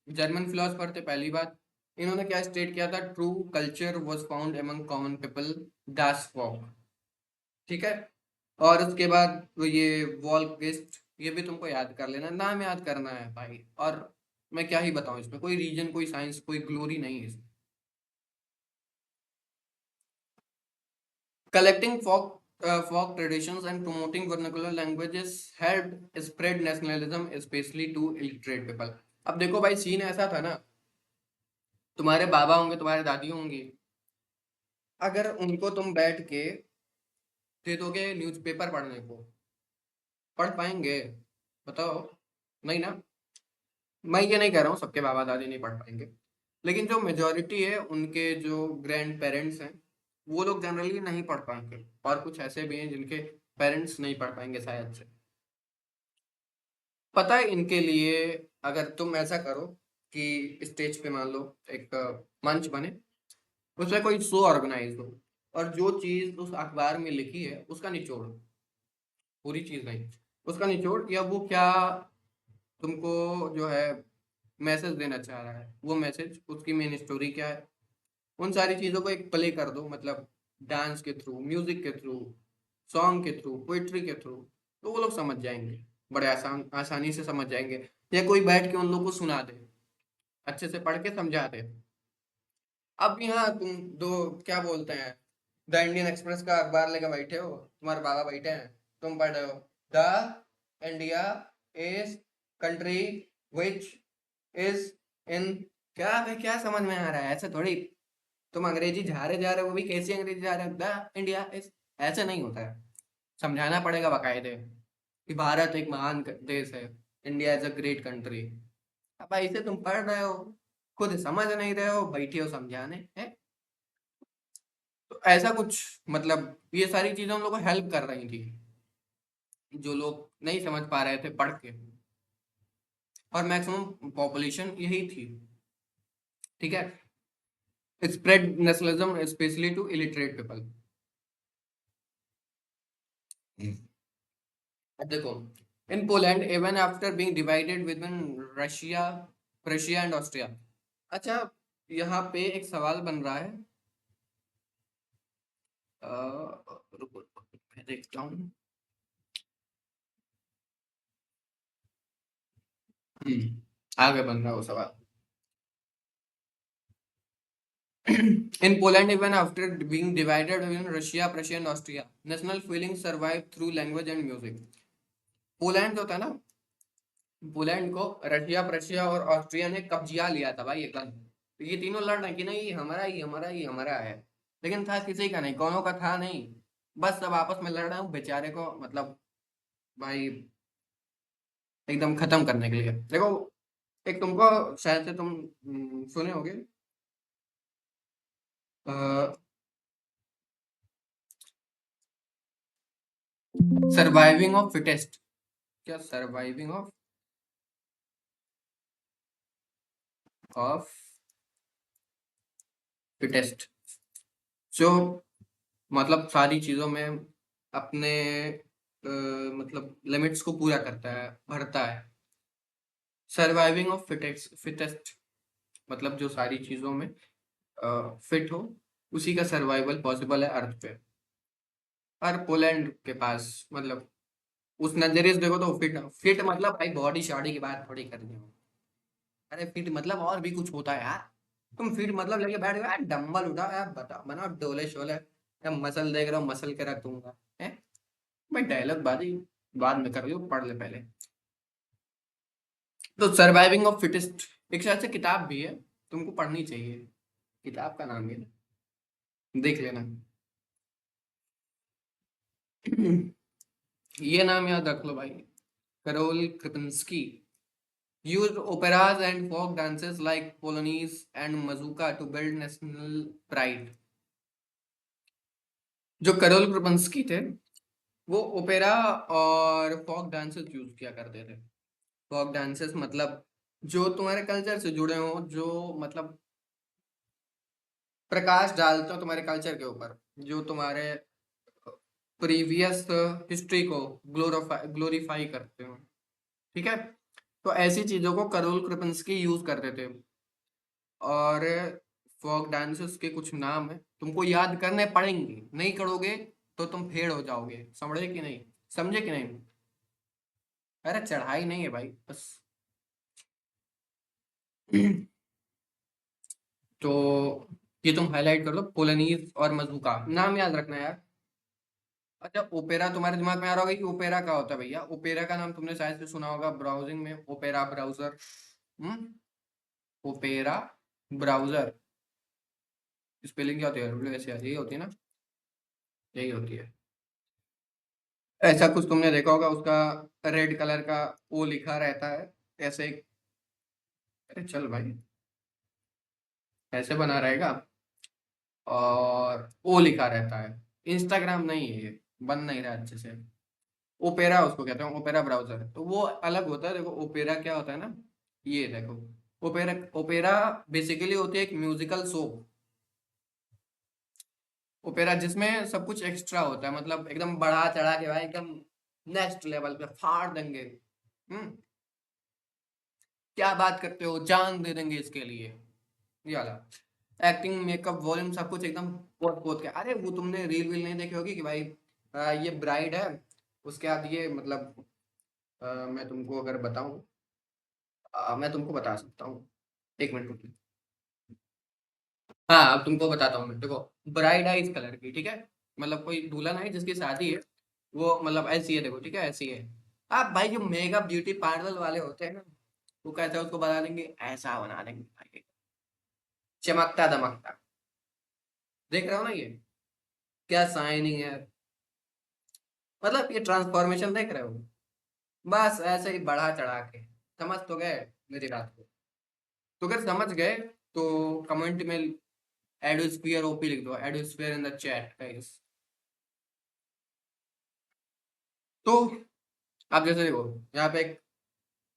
German philosopher थे, पहली बात। इन्होंने क्या स्टेट किया था? True culture was found among common people, das Volk. ठीक है, और उसके बाद ये वॉल्किस्ट, ये भी तुमको याद कर लेना, नाम याद करना है भाई। और मैं क्या ही बताऊं, इसमें कोई रीजन, कोई साइंस, कोई ग्लोरी नहीं है इसमें। Collecting folk traditions and promoting vernacular languages helped spread nationalism, especially to illiterate people। अब देखो भाई, सीन ऐसा था ना, तुम्हारे बाबा होंगे, तुम्हारे दादी होंगी, अगर उनको तुम बैठ के दे दोगे न्यूज़पेपर पढ़ने को, पढ़ पाएंगे? बताओ। नहीं ना। मैं ये नहीं कह रहा हूँ सबके बाबा दादी नहीं पढ़ पाएंगे, लेकिन जो मेजोरिटी है उनके जो ग्रैंड पेरेंट्स हैं वो लोग जनरली नहीं पढ़ पाएंगे, और कुछ ऐसे भी हैं जिनके पेरेंट्स नहीं पढ़ पाएंगे शायद से। पता है इनके लिए, अगर तुम ऐसा करो कि स्टेज पे मान लो एक मंच बने, उसमें कोई शो ऑर्गेनाइज हो, और जो चीज उस अखबार में लिखी है उसका निचोड़, पूरी चीज नहीं, उसका निचोड़, या वो क्या तुमको जो है मैसेज देना चाह रहा है, वो मैसेज, उसकी मेन स्टोरी क्या है, उन सारी चीजों को एक प्ले कर दो, मतलब डांस के थ्रू, म्यूजिक के थ्रू, सॉन्ग के थ्रू, पोइट्री के थ्रू, तो वो लोग समझ जाएंगे, बड़े आसानी से समझ जाएंगे। या कोई बैठ के उन लोग को सुना दे, अच्छे से पढ़ के समझा दे। अब यहाँ तुम दो क्या बोलते हैं, द इंडियन एक्सप्रेस का अखबार लेकर बैठे हो, तुम्हारे बाबा बैठे हैं, तुम पढ़ रहे हो the India is country which is in, क्या भाई क्या समझ में आ रहा है? ऐसे थोड़ी तुम अंग्रेजी जा रहे हो, वो भी कैसी अंग्रेजी जा रहे हो, द इंडिया इज, ऐसे नहीं होता है। समझाना पड़ेगा बाकायदे कि भारत एक महान देश है, India is a great country. अब ऐसे तुम पढ़ रहे हो, खुद समझ नहीं रहे हो, बैठे हो समझाने हैं। तो ऐसा कुछ, मतलब ये सारी चीजें हम लोग को हेल्प कर रही थी, जो लोग नहीं समझ पा रहे थे पढ़ के, और मैक्सिमम पॉपुलेशन यही थी। ठीक है। Spread nationalism specially to illiterate people. अब देखो, in Poland even after being divided with in Russia, Russia and Austria. अच्छा, यहाँ पे एक सवाल बन रहा है, रुको मैं देखता हूँ। आगे बन रहा है वो सवाल। In Poland, even after being divided in Russia, Prussia, and Austria, national feelings survive through language and music. Poland जो था ना, पोलैंड को रशिया, प्रशिया और ऑस्ट्रिया ने कब्जिया लिया था भाई एकदम। तो ये तीनों लड़ रहे कि नहीं ये हमारा ही हमारा ही हमारा है, लेकिन था किसी का नहीं, कौनों का था नहीं। बस सब आपस में लड़ रहे हो बेचारे को, मतलब भाई एकदम खत्म करने के लिए। देखो, एक तुमको शायद से तुम सुने होगे, सर्वाइविंग ऑफ फिटेस्ट। क्या सर्वाइविंग ऑफ फिटेस्ट, जो मतलब सारी चीजों में अपने मतलब लिमिट्स को पूरा करता है, भरता है। सर्वाइविंग ऑफ फिटेस्ट, फिटेस्ट मतलब जो सारी चीजों में फिट हो, उसी का सर्वाइवल पॉसिबल है अर्थ पे। और पोलैंड के पास मतलब उस नजरिए से देखो तो फिट, फिट मतलब भाई बॉडी शॉडी की बात थोड़ी करनी हो। अरे फिट मतलब और भी कुछ होता है यार। तुम फिट मतलब लेके बैठ गए यार, डंबल उठाओ यार, बताओ बनाओ डोले शोले, या मसल देख रहा हूँ मसल के रख दूंगा है। भाई डायलॉग बाजी बाद में कर लियो, पढ़ ले पहले। तो सर्वाइविंग ऑफ फिटेस्ट एक शायद से किताब भी है, तुमको पढ़नी चाहिए, किताब का नाम ये, देख लेना। ये नाम याद रख लो भाई, Karol कृपन्स्की used operas and folk dances like Polonaise and Mazurka to build national pride। जो करोल कृपन्स्की थे, वो ओपेरा और फोक डांसेस यूज किया करते थे। फोक डांसेस मतलब जो तुम्हारे कल्चर से जुड़े हो, जो मतलब प्रकाश डालते हो तुम्हारे कल्चर के ऊपर, जो तुम्हारे प्रीवियस हिस्ट्री को ग्लोरीफाई करते हो। ठीक है। तो ऐसी चीजों को करोल कृपन्स्की यूज करते थे। और फोक डांसेस के कुछ नाम है, तुमको याद करने पड़ेंगे, नहीं करोगे तो तुम फेल हो जाओगे, समझे कि नहीं? समझे कि नहीं? अरे चढ़ाई नहीं है भाई, बस। तो ये तुम हाईलाइट कर लो, पोलनीज और मजूका नाम याद रखना यार। अच्छा, ओपेरा तुम्हारे दिमाग में आ रहा होगा कि ओपेरा क्या होता है भैया। ओपेरा का नाम तुमने शायद से सुना होगा ब्राउजिंग में, ओपेरा ब्राउजर। हम्म। ओपेरा ब्राउजर, स्पेलिंग क्या होती है? यही होती है ना, यही होती है। ऐसा कुछ तुमने देखा होगा, उसका रेड कलर का ओ लिखा रहता है ऐसे। अरे चल भाई, ऐसे बना रहेगा और ओ लिखा रहता है। इंस्टाग्राम नहीं है ये, बन नहीं रहा अच्छे से। ओपेरा उसको कहते हैं, ओपेरा ब्राउजर, तो वो अलग होता है। देखो ओपेरा क्या होता है ना, ये देखो, ओपेरा, ओपेरा बेसिकली होती है एक म्यूजिकल शो। ओपेरा जिसमें सब कुछ एक्स्ट्रा होता है, मतलब एकदम बढ़ा चढ़ा के भाई, एकदम नेक्स्ट लेवल पे फाड़ देंगे। हम्म, क्या बात करते हो, जान दे देंगे इसके लिए, ये वाला। एक्टिंग, मेकअप, वॉल्यूम, सब कुछ एकदम पोत पोत के। अरे वो तुमने रील वील नहीं देखी होगी कि भाई ये ब्राइड है, उसके बाद ये मतलब मैं तुमको अगर बताऊं, मैं तुमको बता सकता हूँ, एक मिनट रुकिए। हाँ, अब तुमको बताता हूँ मैं, देखो। ब्राइड है इस कलर की, ठीक है, मतलब कोई दुल्हन है जिसकी शादी है, वो मतलब ऐसी है, देखो ठीक है, ऐसी है। अब भाई जो मेकअप ब्यूटी पार्लर वाले होते हैं ना, वो कैसे उसको बना देंगे, ऐसा बना देंगे भाई, चमकता दमकता। देख रहे हो ना ये, क्या शाइनिंग है, मतलब ये ट्रांसफॉर्मेशन देख रहे हो। बस ऐसे ही बढ़ा चढ़ा के, समझ तो गए मेरी बात को। तो अगर समझ गए तो कमेंट में एडोस्फियर ओपी लिख दो, एडोस्फियर इन द चैट गाइस। तो आप जैसे देखो, यहाँ पे एक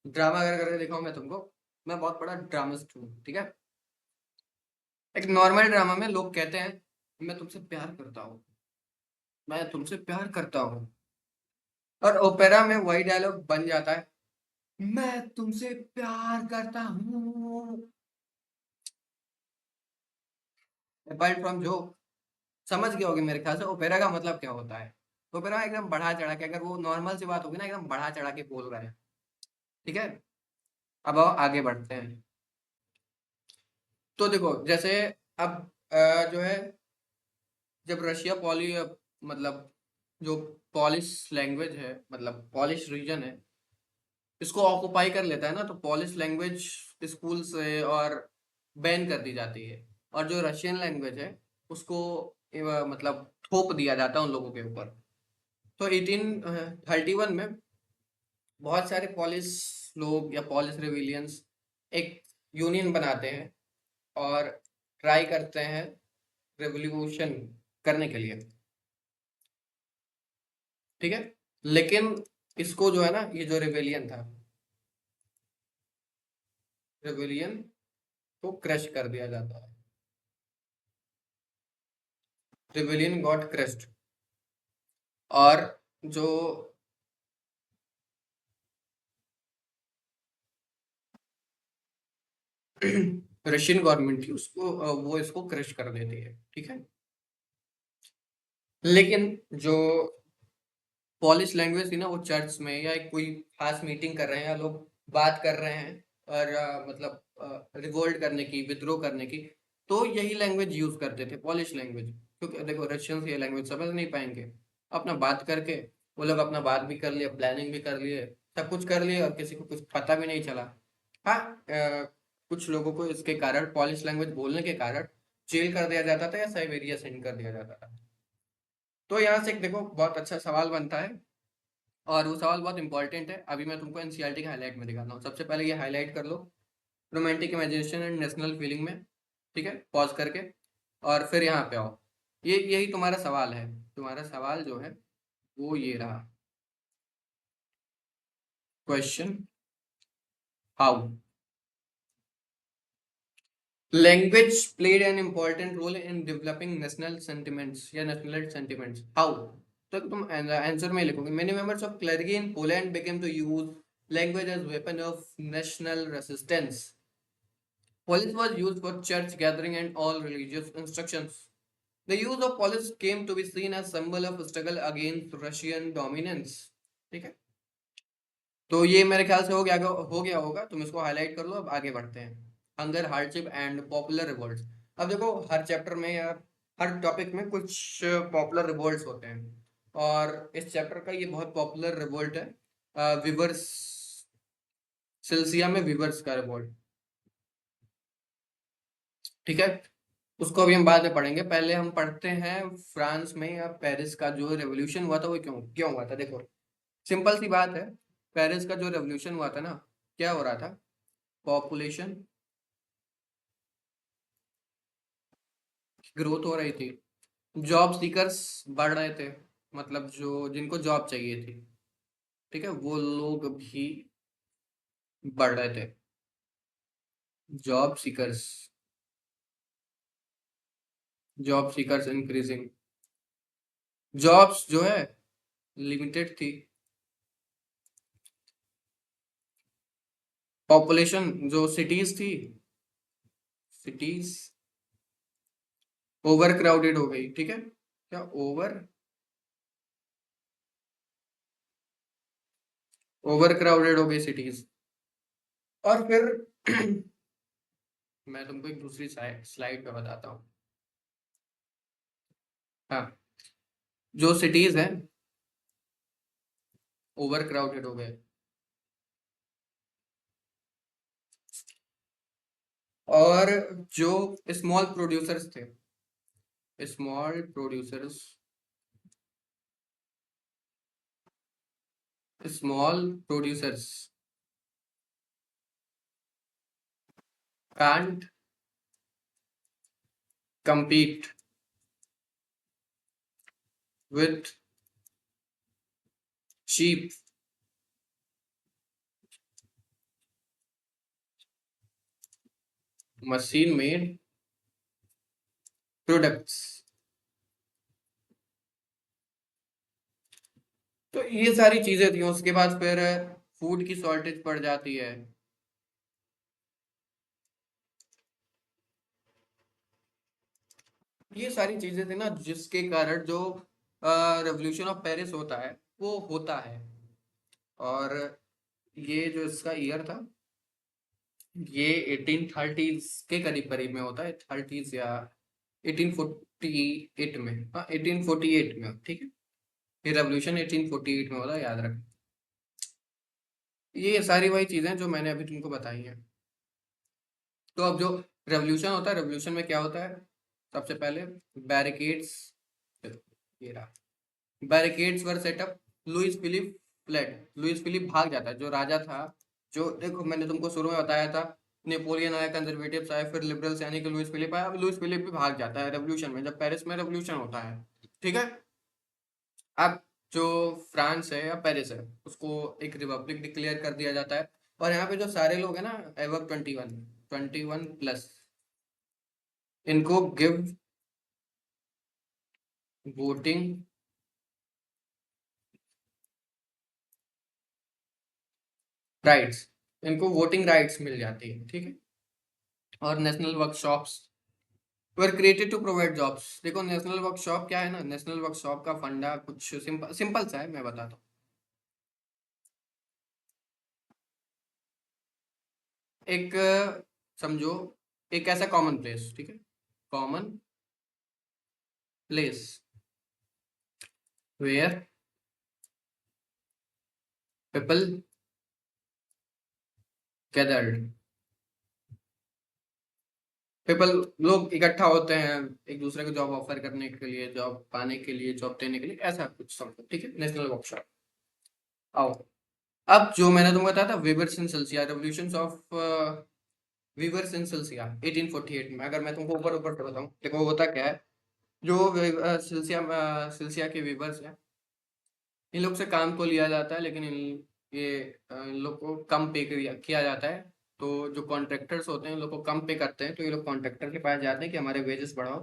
ड्रामा अगर करके दिखाऊं मैं तुमको, मैं बहुत बड़ा ड्रामिस्ट हूँ, ठीक है। एक नॉर्मल ड्रामा में लोग कहते हैं मैं तुमसे प्यार करता हूँ, मैं तुमसे प्यार करता हूँ, और ओपेरा में वही डायलॉग बन जाता है, मैं तुमसे प्यार करता हूँ। अपार्ट फ्रॉम जो, समझ गए होगे मेरे ख्याल से ओपेरा का मतलब क्या होता है। ओपेरा एकदम बढ़ा चढ़ा के, अगर वो नॉर्मल सी बात होगी ना, एकदम बढ़ा चढ़ा के बोल रहे हैं, ठीक है। अब आओ आगे बढ़ते हैं। तो देखो जैसे अब जो है, जब रशिया मतलब जो पॉलिश लैंग्वेज है, मतलब पॉलिश रीजन है, इसको ऑक्युपाई कर लेता है ना, तो पॉलिश लैंग्वेज स्कूल से और बैन कर दी जाती है। और जो रशियन लैंग्वेज है उसको मतलब थोप दिया जाता है उन लोगों के ऊपर। तो 1831 में बहुत सारे पॉलिश लोग या पॉलिश रिविलियंस एक यूनियन बनाते हैं और ट्राई करते हैं रेवोल्यूशन करने के लिए, ठीक है। लेकिन इसको जो है ना, ये जो रेवेलियन था, रेवेलियन को क्रश कर दिया जाता है। Rebellion got crushed. और जो रशियन गवर्नमेंट थी उसको वो इसको क्रश कर देती है, ठीक है। लेकिन जो पॉलिश लैंग्वेज थी ना, वो चर्च में या एक कोई खास मीटिंग कर रहे हैं, या लोग बात कर रहे हैं और मतलब रिवोल्ट करने की, विद्रोह करने की, तो यही लैंग्वेज यूज करते थे, पॉलिश लैंग्वेज। क्योंकि देखो रशियंस ये लैंग्वेज समझ नहीं पाएंगे, अपना बात करके वो लोग अपना बात भी कर लिए, प्लानिंग भी कर लिए, सब कुछ कर लिए, और किसी को कुछ पता भी नहीं चला। हाँ, कुछ लोगों को इसके कारण, पॉलिश लैंग्वेज बोलने के कारण जेल कर दिया जाता था या साइबेरिया सेंड कर दिया जाता था। तो यहाँ से एक देखो बहुत अच्छा सवाल बनता है, और वो सवाल बहुत इंपॉर्टेंट है। अभी मैं तुमको एनसीईआरटी के हाईलाइट में दिखाता हूँ। सबसे पहले ये हाईलाइट कर लो, romantic imagination and national feeling में, ठीक है, पॉज करके, और फिर यहाँ पे आओ। ये यही तुम्हारा सवाल है। तुम्हारा सवाल जो है वो ये रहा, question, how language played an important role in developing national sentiments या नेशनल सेंटिमेंट्स, हाउ। तो तुम आंसर में लिखोगे, many members of clergy in Poland became to use language as weapon of national resistance. Police was used for church gathering and all religious instructions. The use of police came to be seen as symbol of struggle against Russian dominance. ठीक है, तो ये मेरे ख्याल से हो गया होगा। तुम इसको हाईलाइट कर लो। अब आगे बढ़ते हैं, hunger, hardship and popular revolts. अब देखो हर चैप्टर में या हर टॉपिक में कुछ पॉपुलर रिवोल्ट्स होते हैं, और इस चैप्टर का ये बहुत पॉपुलर रिवोल्ट है, विवर्स, सिलसिया में विवर्स का रिवोल्ट, ठीक है। उसको अभी हम बाद में पढ़ेंगे। पहले हम पढ़ते हैं फ्रांस में या पेरिस का जो रेवोल्यूशन हुआ था वो क्यों क्यों हुआ था। देखो सिंपल सी बात है, पेरिस का जो रेवोल्यूशन हुआ था ना, क्या हो रहा था, पॉपुलेशन ग्रोथ हो रही थी, जॉब सीकर्स बढ़ रहे थे, मतलब जो जिनको जॉब चाहिए थी, ठीक है, वो लोग भी बढ़ रहे थे, job seekers, job seekers increasing, jobs जो है लिमिटेड थी, पॉपुलेशन जो सिटीज थी, सिटीज ओवर क्राउडेड हो गई, ठीक है, क्या ओवर क्राउडेड हो गई सिटीज। और फिर मैं तुमको एक दूसरी स्लाइड पे बताता हूँ। हाँ, जो सिटीज हैं ओवर क्राउडेड हो गए, और जो स्मॉल प्रोड्यूसर्स थे, small producers, small producers can't compete with cheap machine made products। तो ये सारी चीजें थी, उसके बाद फिर फूड की शॉर्टेज पड़ जाती है। ये सारी चीजें थी ना जिसके कारण जो रेवोल्यूशन ऑफ पेरिस होता है वो होता है। और ये जो इसका ईयर था, ये 1830s के करीब करीब में होता है, थर्टीज या 1848 में, हाँ 1848 में, ठीक है, ये रेवोल्यूशन 1848 में होता है, याद रख। ये सारी वही चीजें जो मैंने अभी तुमको बताई हैं। तो अब जो रेवोल्यूशन होता है, रेवोल्यूशन में क्या होता है, सबसे पहले बैरिकेड्स, ये रहा, barricades were set up, Louis Philippe fled, Louis Philippe भाग जाता है, जो राजा था, जो देखो मैंने तुमको शुरू में बताया था, नेपोलियन आया, कंजर्वेटिव्स आए, फिर लिबरल्स यानी कि लुइस फिलिप आया, अब लुइस फिलिप भी भाग जाता है रेवोल्यूशन में, जब पेरिस में रेवोल्यूशन होता है, ठीक है। अब जो फ्रांस है या पेरिस है उसको एक रिपब्लिक डिक्लेयर कर दिया जाता है, और यहाँ पे जो सारे लोग हैं ना, एवब 21 प्लस, इनको गिव वोटिंग राइट्स, इनको वोटिंग राइट्स मिल जाती है, ठीक है। और national workshops were created to provide jobs. देखो नेशनल वर्कशॉप क्या है ना, नेशनल वर्कशॉप का फंडा कुछ सिंपल सिंपल सा है, मैं बताता हूँ। एक समझो, एक ऐसा कॉमन प्लेस, ठीक है, common place where people gathered, people लोग इकट्ठा होते हैं एक दूसरे को जॉब ऑफर करने के लिए, जॉब पाने के लिए, जॉब देने के लिए, ऐसा कुछ समझो, ठीक है, नेशनल वर्कशॉप। आओ, अब जो मैंने तुमको बताया था weavers in Silesia, revolutions of weavers in Silesia 1848 में, अगर मैं तुमको ऊपर ऊपर से बताऊं, देखो होता क्या है, जो सिल्सिया के वीवर्स हैं, इन लोग से काम तो लिया जाता है, लेकिन इन लोग को कम पे किया जाता है। तो जो कॉन्ट्रैक्टर्स होते हैं इन लोग को कम पे करते हैं, तो ये लोग कॉन्ट्रैक्टर के पास जाते हैं कि हमारे वेजेस बढ़ाओ,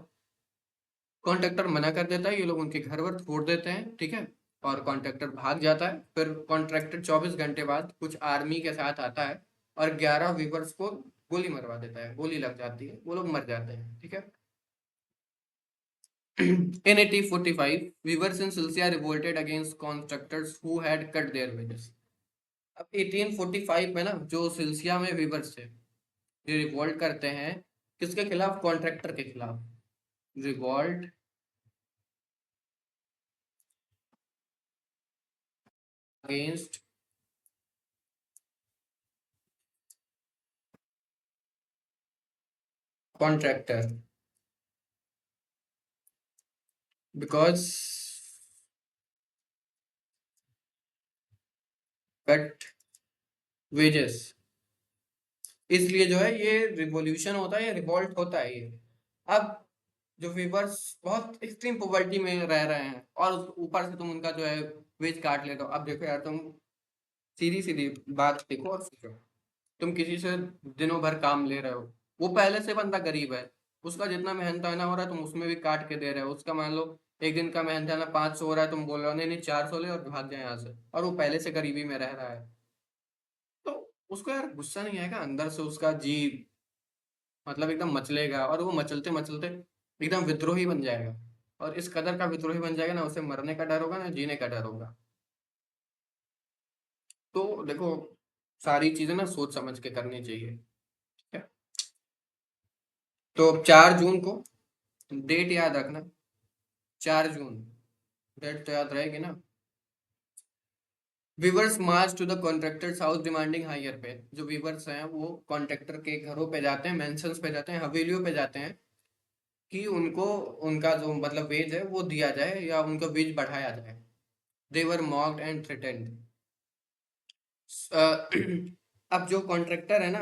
कॉन्ट्रैक्टर मना कर देता है, ये लोग उनके घर वर छोड़ देते हैं, ठीक है, और कॉन्ट्रैक्टर भाग जाता है, फिर कॉन्ट्रैक्टर 24 घंटे बाद कुछ आर्मी के साथ आता है और 11 वीवर्स को गोली मरवा देता है, गोली लग जाती है, वो लोग मर जाते हैं, ठीक है। In 1845, weavers in Silsia revolted against contractors who had cut their wages। अब 1845 में ना जो सिल्सिया में वीवर्स थे, ये रिवोल्ट करते हैं, किसके खिलाफ, कॉन्ट्रैक्टर के खिलाफ, revolt against contractor, because cut wages, इसलिए जो है ये रिवॉल्यूशन होता है, ये रिवॉल्ट होता है ये। अब जो वीवर्स बहुत एक्सट्रीम पॉवर्टी में रह रहे हैं और ऊपर से तुम उनका जो है वेज काट लेते हो। अब देखो यार, तुम सीधी सीधी बात देखो और सोचो, तुम किसी से दिनों भर काम ले रहे हो, वो पहले से बंदा गरीब है, उसका जितना मेहनताना हो रहा है तुम उसमें भी काट के दे रहे हो। उसका मान लो एक दिन का मेहनताना 500 हो रहा है, तुम बोल रहे हो नहीं नहीं 400 ले और भाग जाए यहाँ से, और वो पहले से गरीबी में रह रहा है। तो उसको यार गुस्सा नहीं आएगा अंदर से, उसका जी मतलब एकदम मचलेगा, और वो मचलते मचलते एकदम विद्रोही बन जाएगा। और इस कदर का विद्रोही बन जाएगा ना, उसे मरने का डर होगा ना जीने का डर होगा। तो देखो, सारी चीजें ना सोच समझ के करनी चाहिए, ठीक है। तो 4 जून को डेट याद रखना, 4 जून, डेट तो याद रहेगी ना। Weavers march to the contractor's house demanding higher pay. जो वीवर्स हैं वो कॉन्ट्रैक्टर के घरों पे जाते हैं, मेंशंस पे जाते हैं, हवेलियों पे जाते हैं कि उनको उनका जो मतलब वेज है वो दिया जाए या उनका वेज बढ़ाया जाए। दे वर मॉक्ड एंड थ्रेटेंड। अब जो कॉन्ट्रैक्टर है ना,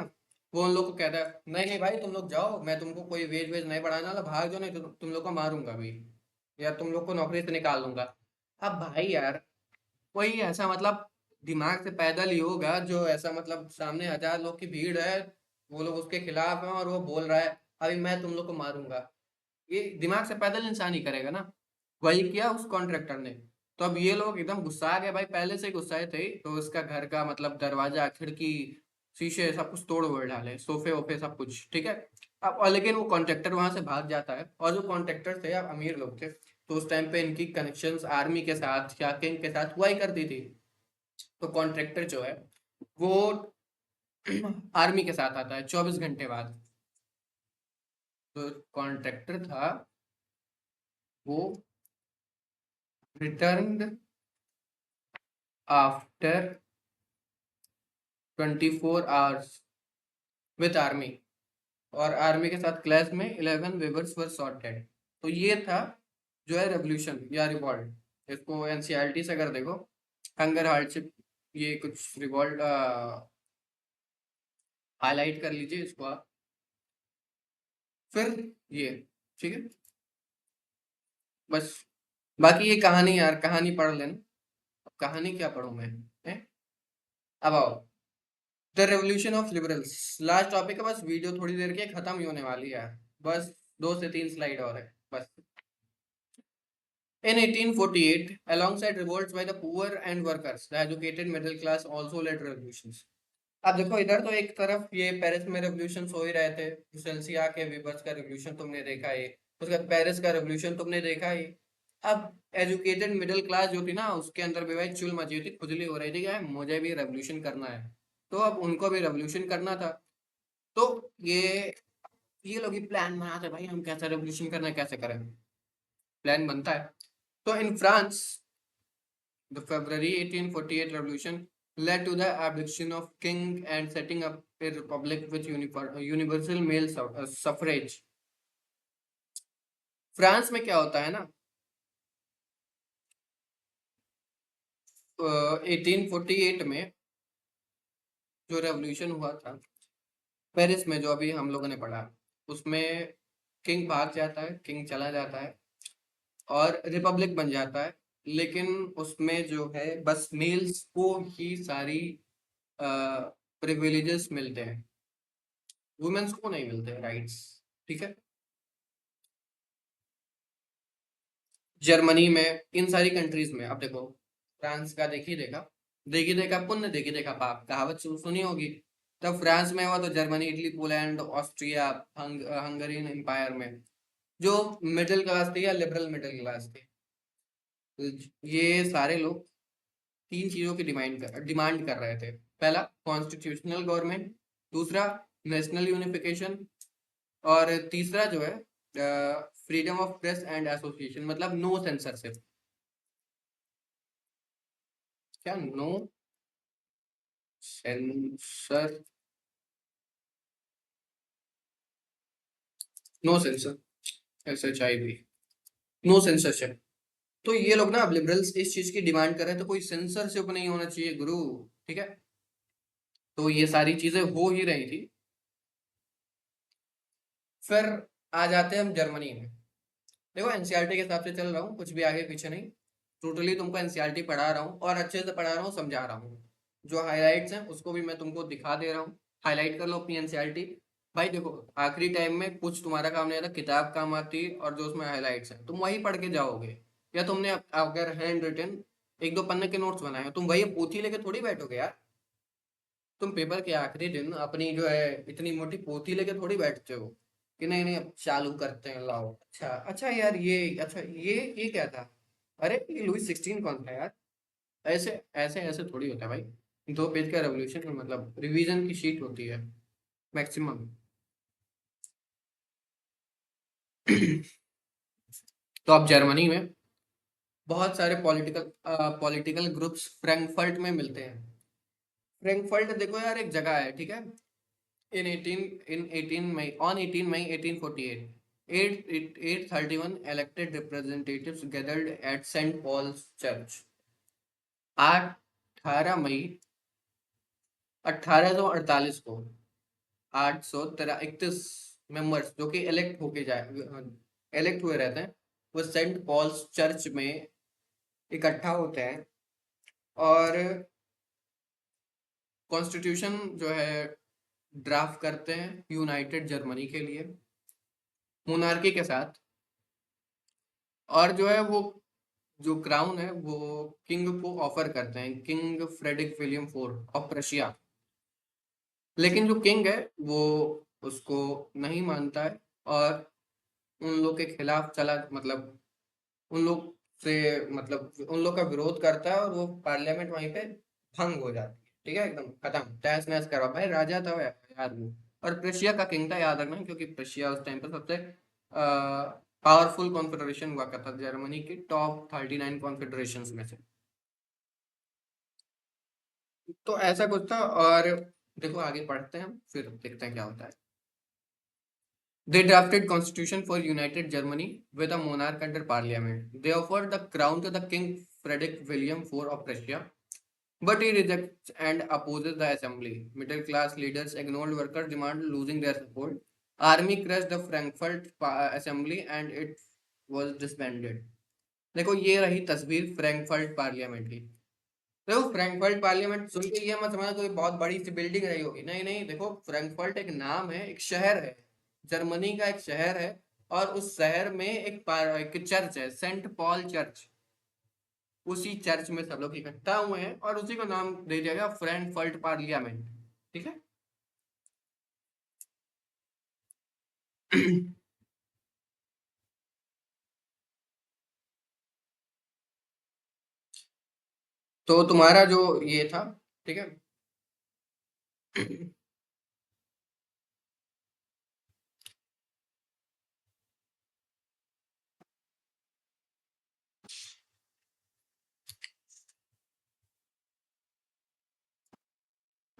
वो उन लोग को कहता है नहीं नहीं भाई तुम लोग जाओ, मैं तुमको कोई वेज वेज नहीं बढ़ाने वाला, भाग जाओ नहीं तो तुम लोग को मारूंगा भी, या तुम लोग को नौकरी से निकाल दूंगा। अब भाई यार, कोई ऐसा मतलब दिमाग से पैदल ही होगा जो ऐसा मतलब सामने 1000 लोग की भीड़ है, वो लोग उसके खिलाफ हैं और वो बोल रहा है अभी मैं तुम लोग को मारूंगा। ये दिमाग से पैदल इंसान ही करेगा ना। वही किया उस कॉन्ट्रैक्टर ने। तो अब ये लोग एकदम गुस्सा आ गए भाई, पहले से ही गुस्साए थे, तो उसका घर का मतलब दरवाजा खिड़की शीशे सब कुछ तोड़ वोड़ डाले, सोफे वोफे सब कुछ, ठीक है। अब और लेकिन वो कॉन्ट्रैक्टर वहां से भाग जाता है, और जो कॉन्ट्रैक्टर थे अब अमीर लोग थे, तो उस टाइम पे इनकी कनेक्शंस आर्मी के साथ या किंग के साथ हुआ ही करती थी। तो कॉन्ट्रैक्टर जो है वो आर्मी के साथ आता है 24 घंटे बाद। तो कॉन्ट्रैक्टर था वो return after 24 hours with army, और आर्मी के साथ क्लैश में 11 वेवर्स वर शॉटेड। तो ये था जो है रेवोल्यूशन या रिवॉल्ट। इसको एनसीईआरटी से अगर देखो, हंगर हार्डशिप, ये कुछ रिवॉल्ट हाईलाइट कर लीजिए इसको आप। फिर ये, ठीक है, बस। बाकी ये कहानी यार, कहानी पढ़ लेना। अब कहानी क्या पढ़ूं मैं, हैं? अब आओ, the revolution of liberals, last topic है, बस वीडियो थोड़ी देर की खत्म ही होने वाली है, बस 2 से 3 स्लाइड और है बस। In 1848, alongside revolts by the poor and workers, the educated middle class also led revolutions. अब देखो इधर तो एक तरफ ये पेरिस में रेवोल्यूशन हो ही रहे थे, ब्रुसेल्सिया के वीवर्स का रेवोल्यूशन तुमने देखा है, उसका पेरिस का रेवोल्यूशन तुमने देखा है। अब एजुकेटेड मिडिल क्लास जो थी ना, उसके अंदर भी भाई चुल मची थी, खुजली हो रही थी कि यार मुझे भी रेवोल्यूशन करना है। तो अब उनको भी रेवोल्यूशन करना था। तो ये लोग ही प्लान बनाते भाई, हम कैसे रेवोल्यूशन करना है, कैसे करें। प्लान बनता है। तो in France, the February 1848 revolution led to the abolition of king and setting up a republic with universal male suffrage. France में क्या होता है ना, 1848 में जो रेवोल्यूशन हुआ था पेरिस में, जो अभी हम लोगों ने पढ़ा, उसमें किंग भाग जाता है, किंग चला जाता है और रिपब्लिक बन जाता है। लेकिन उसमें जो है बस मेल्स को ही सारी प्रिविलेजेस मिलते हैं, वुमेन्स को नहीं मिलते राइट्स, ठीक है। जर्मनी में, इन सारी कंट्रीज में, अब देखो फ्रांस का देखी देखा पुण्य, देखी देखा पाप, कहावत सुनी होगी। तब फ्रांस में हुआ तो Germany, Italy, Poland, Austria, Hungarian empire में जो मिडिल क्लास थी या लिबरल मिडिल क्लास थी, ये सारे लोग 3 चीजों की डिमांड कर रहे थे। पहला कॉन्स्टिट्यूशनल गवर्नमेंट, दूसरा नेशनल यूनिफिकेशन, और तीसरा जो है freedom of press and association, मतलब नो सेंसरशिप। क्या no censor, no censor, S H I B, no censorship. तो ये लोग ना अब लिबरल्स इस चीज की डिमांड कर रहे हैं, तो कोई सेंसरशिप नहीं होना चाहिए गुरु, ठीक है। तो ये सारी चीजें हो ही रही थी। फिर आ जाते हैं हम जर्मनी में। देखो एनसीईआरटी के हिसाब से चल रहा हूँ, कुछ भी आगे पीछे नहीं। टोटली तुमको एनसीईआरटी पढ़ा रहा हूँ और अच्छे से पढ़ा रहा हूँ, समझा रहा हूँ। जो हाइलाइट्स हैं उसको भी मैं तुमको दिखा दे रहा हूँ। हाईलाइट कर लो अपनी एनसीईआरटी। भाई देखो, आखिरी टाइम में कुछ तुम्हारा काम नहीं आता, किताब काम आती है और जो उसमें हाइलाइट्स हैं तुम वही पढ़ के जाओगे। या तुमने अगर हैंड रिटन एक दो पन्ने के नोट्स बनाए हो, तुम वही पोथी लेके थोड़ी बैठोगे यार। तुम पेपर के आखिरी दिन अपनी जो है इतनी मोटी पोथी लेके थोड़ी बैठते हो कि नहीं नहीं अब चालू करते हैं, लाओ। अच्छा अच्छा यार, ये अच्छा ये क्या था? अरे ये लुईस 16 कौन था यार? ऐसे ऐसे ऐसे थोड़ी होता है भाई। 2 पेज का रेवोल्यूशन मतलब रिवीजन की शीट होती है मैक्सिमम। तो अब जर्मनी में बहुत सारे पॉलिटिकल ग्रुप्स फ्रैंकफर्ट में मिलते हैं। फ्रैंकफर्ट देखो यार, एक जगह है, ठीक है। In 18 May, on 18 May 1848, 831 elected representatives gathered at St. Paul's Church. 18 मई 1848 को 831 मेंबर्स जो कि इलेक्ट हुए रहते हैं, वो सेंट पॉल्स चर्च में इकट्ठा होते हैं और कॉन्स्टिट्यूशन जो है ड्राफ्ट करते हैं यूनाइटेड जर्मनी के लिए, मोनार्की के साथ। और जो है वो जो क्राउन है वो किंग को ऑफर करते हैं, king Frederick William fourth of Prussia. लेकिन जो किंग है वो उसको नहीं मानता है और उन लोग के खिलाफ चला, मतलब उन लोग से, मतलब उन लोग का विरोध करता है और वो पार्लियामेंट वहीं पे भंग हो जाती है, ठीक है, एकदम खत्म, तहस नहस करा। भाई राजा था यार वो, और प्रशिया का किंग था, याद रखना, क्योंकि प्रशिया उस टाइम पर सबसे पावरफुल कॉन्फेडरेशन हुआ करता था, जर्मनी की टॉप 39 कॉन्फेडरेशन में से। तो ऐसा कुछ था। और देखो आगे पढ़ते हैं हम, फिर देखते हैं क्या होता है। They drafted constitution for United Germany with a monarch under parliament. They offered the crown to the King Frederick William IV of Prussia, but he rejects and opposes the assembly. Middle class leaders ignored workers' demand, losing their support. Army crushed the Frankfurt assembly and it was disbanded. देखो ये रही तस्वीर Frankfurt parliament की। देखो Frankfurt parliament सुन के ये मत समझना कोई बहुत बड़ी सी बिल्डिंग रही होगी, नहीं नहीं, देखो फ्रैंकफर्ट एक नाम है, एक शहर है, जर्मनी का एक शहर है। और उस शहर में एक चर्च है, सेंट पॉल चर्च। उसी चर्च में सब लोग इकट्ठा हुए हैं और उसी को नाम दे दिया गया फ्रैंकफर्ट पार्लियामेंट, ठीक है। तो तुम्हारा जो ये था, ठीक है।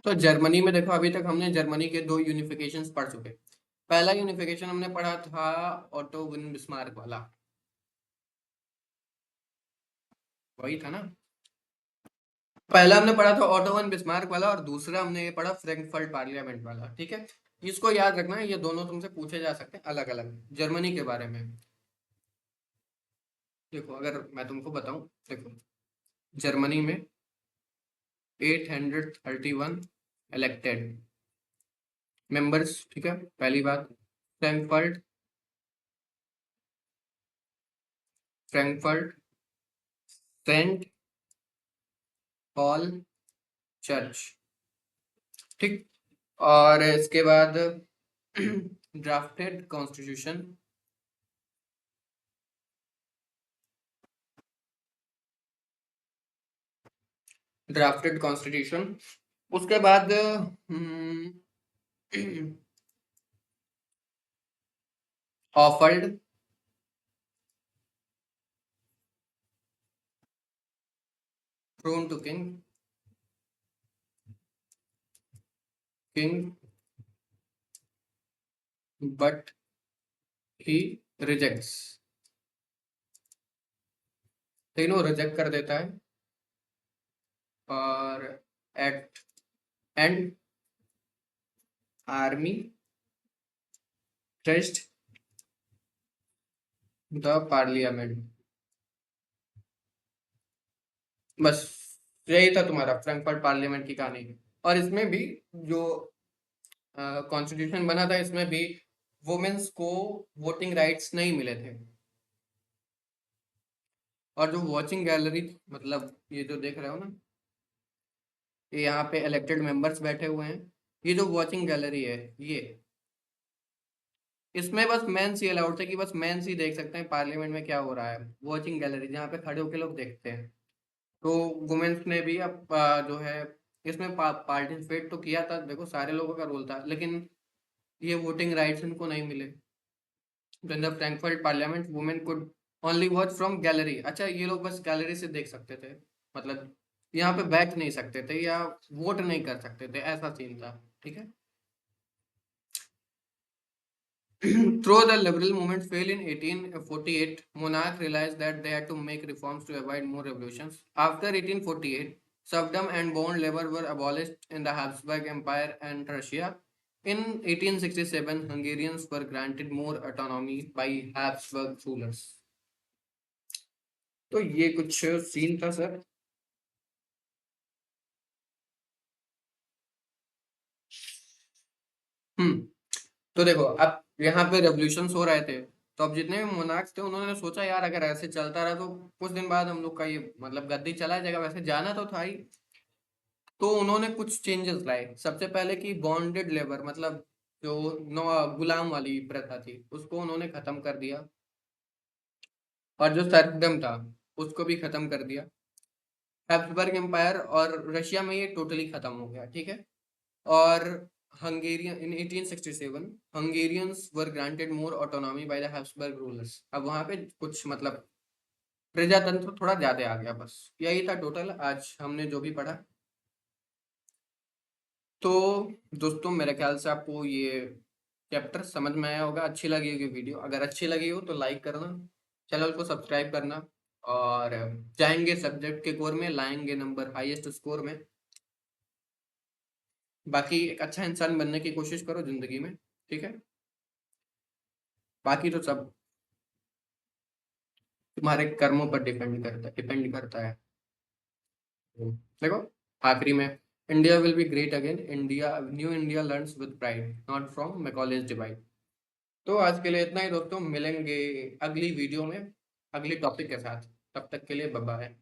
तो जर्मनी में देखो, अभी तक हमने जर्मनी के 2 यूनिफिकेशन पढ़ चुके। पहला यूनिफिकेशन हमने पढ़ा था ऑटो विन बिस्मार्क वाला, वही था ना। पहला हमने पढ़ा था ऑटो वन बिस्मार्क वाला और दूसरा हमने ये पढ़ा फ्रैंकफर्ट पार्लियामेंट वाला, ठीक है। इसको याद रखना है, ये दोनों तुमसे पूछे जा सकते हैं अलग अलग जर्मनी के बारे में। देखो अगर मैं तुमको बताऊं, देखो जर्मनी में 831 इलेक्टेड मेंबर्स, ठीक है, पहली बात। Frankfurt Frankfurt Saint Paul church, ठीक। और इसके बाद ड्राफ्टेड कॉन्स्टिट्यूशन, ड्राफ्टेड कॉन्स्टिट्यूशन। उसके बाद offered throne to king but he rejects तीनों रिजेक्ट कर देता है। और at end army trust the parliament. बस यही था तुम्हारा फ्रैंकफर्ट पार्लियामेंट की कहानी। और इसमें भी जो कॉन्स्टिट्यूशन बना था, इसमें भी वुमेन्स को वोटिंग राइट्स नहीं मिले थे। और जो वॉचिंग गैलरी, मतलब ये जो देख रहे हो ना, ये यहाँ पे इलेक्टेड मेंबर्स बैठे हुए हैं। ये जो वॉचिंग गैलरी है, ये इसमें बस मेंस ही अलाउड थे, कि बस मेंस ही देख सकते हैं पार्लियामेंट में क्या हो रहा है। वॉचिंग गैलरी जहाँ पे खड़े होके लोग देखते हैं। तो वुमेन्स ने भी अब जो है इसमें पार्टिसिपेट तो किया था, देखो सारे लोगों का रोल था, लेकिन ये वोटिंग राइट्स इनको नहीं मिले। In the Frankfurt parliament women could only watch from gallery. अच्छा, ये लोग बस गैलरी से देख सकते थे, मतलब यहाँ पे बैठ नहीं सकते थे या वोट नहीं कर सकते थे, ऐसा सीन था। ठीक है। Though the liberal movement failed in 1848, monarch realized that they had to make reforms to avoid more revolutions. After 1848, serfdom and bond labor were abolished in the Habsburg Empire and Russia. In 1867, Hungarians were granted more autonomy by Habsburg rulers. तो ये कुछ scene था sir. हम्म। तो देखो, अब यहाँ पे revolutions हो रहे थे, तो अब जितने भी मोनार्क्स थे उन्होंने सोचा यार अगर ऐसे चलता रहा तो कुछ दिन बाद हम लोग का ये मतलब गद्दी चला जाएगा। वैसे जाना तो था ही। तो उन्होंने कुछ चेंजेस लाए। सबसे पहले की बॉन्डेड लेबर, मतलब जो गुलाम वाली प्रथा थी, उसको उन्होंने खत्म कर दिया। और जो सर्फडम था, उसको भी खत्म कर दिया। हैब्सबर्ग एम्पायर और रशिया में ये टोटली खत्म हो गया। ठीक है। और Hungarian in 1867 Hungarians were granted more autonomy by the Habsburg rulers. अब वहां पे कुछ मतलब प्रजातंत्र थोड़ा ज्यादा आ गया। बस यही था टोटल आज हमने जो भी पढ़ा। तो दोस्तों, मेरे ख्याल से आपको ये चैप्टर समझ में आया होगा। अच्छी लगी होगी वीडियो, अगर अच्छी लगी हो तो लाइक करना, चैनल को सब्सक्राइब करना। और जाएंगे सब्जेक्ट के कोर में, लाएंगे नंबर हाईएस्ट स्कोर में। बाकी एक अच्छा इंसान बनने की कोशिश करो जिंदगी में। ठीक है। बाकी तो सब तुम्हारे कर्मों पर डिपेंड करता है। देखो, आखिरी में, India will be great again, India new India learns with pride not from Macaulay's divide. तो आज के लिए इतना ही दोस्तों, मिलेंगे अगली वीडियो में अगली टॉपिक के साथ। तब तक के लिए बाय बाय।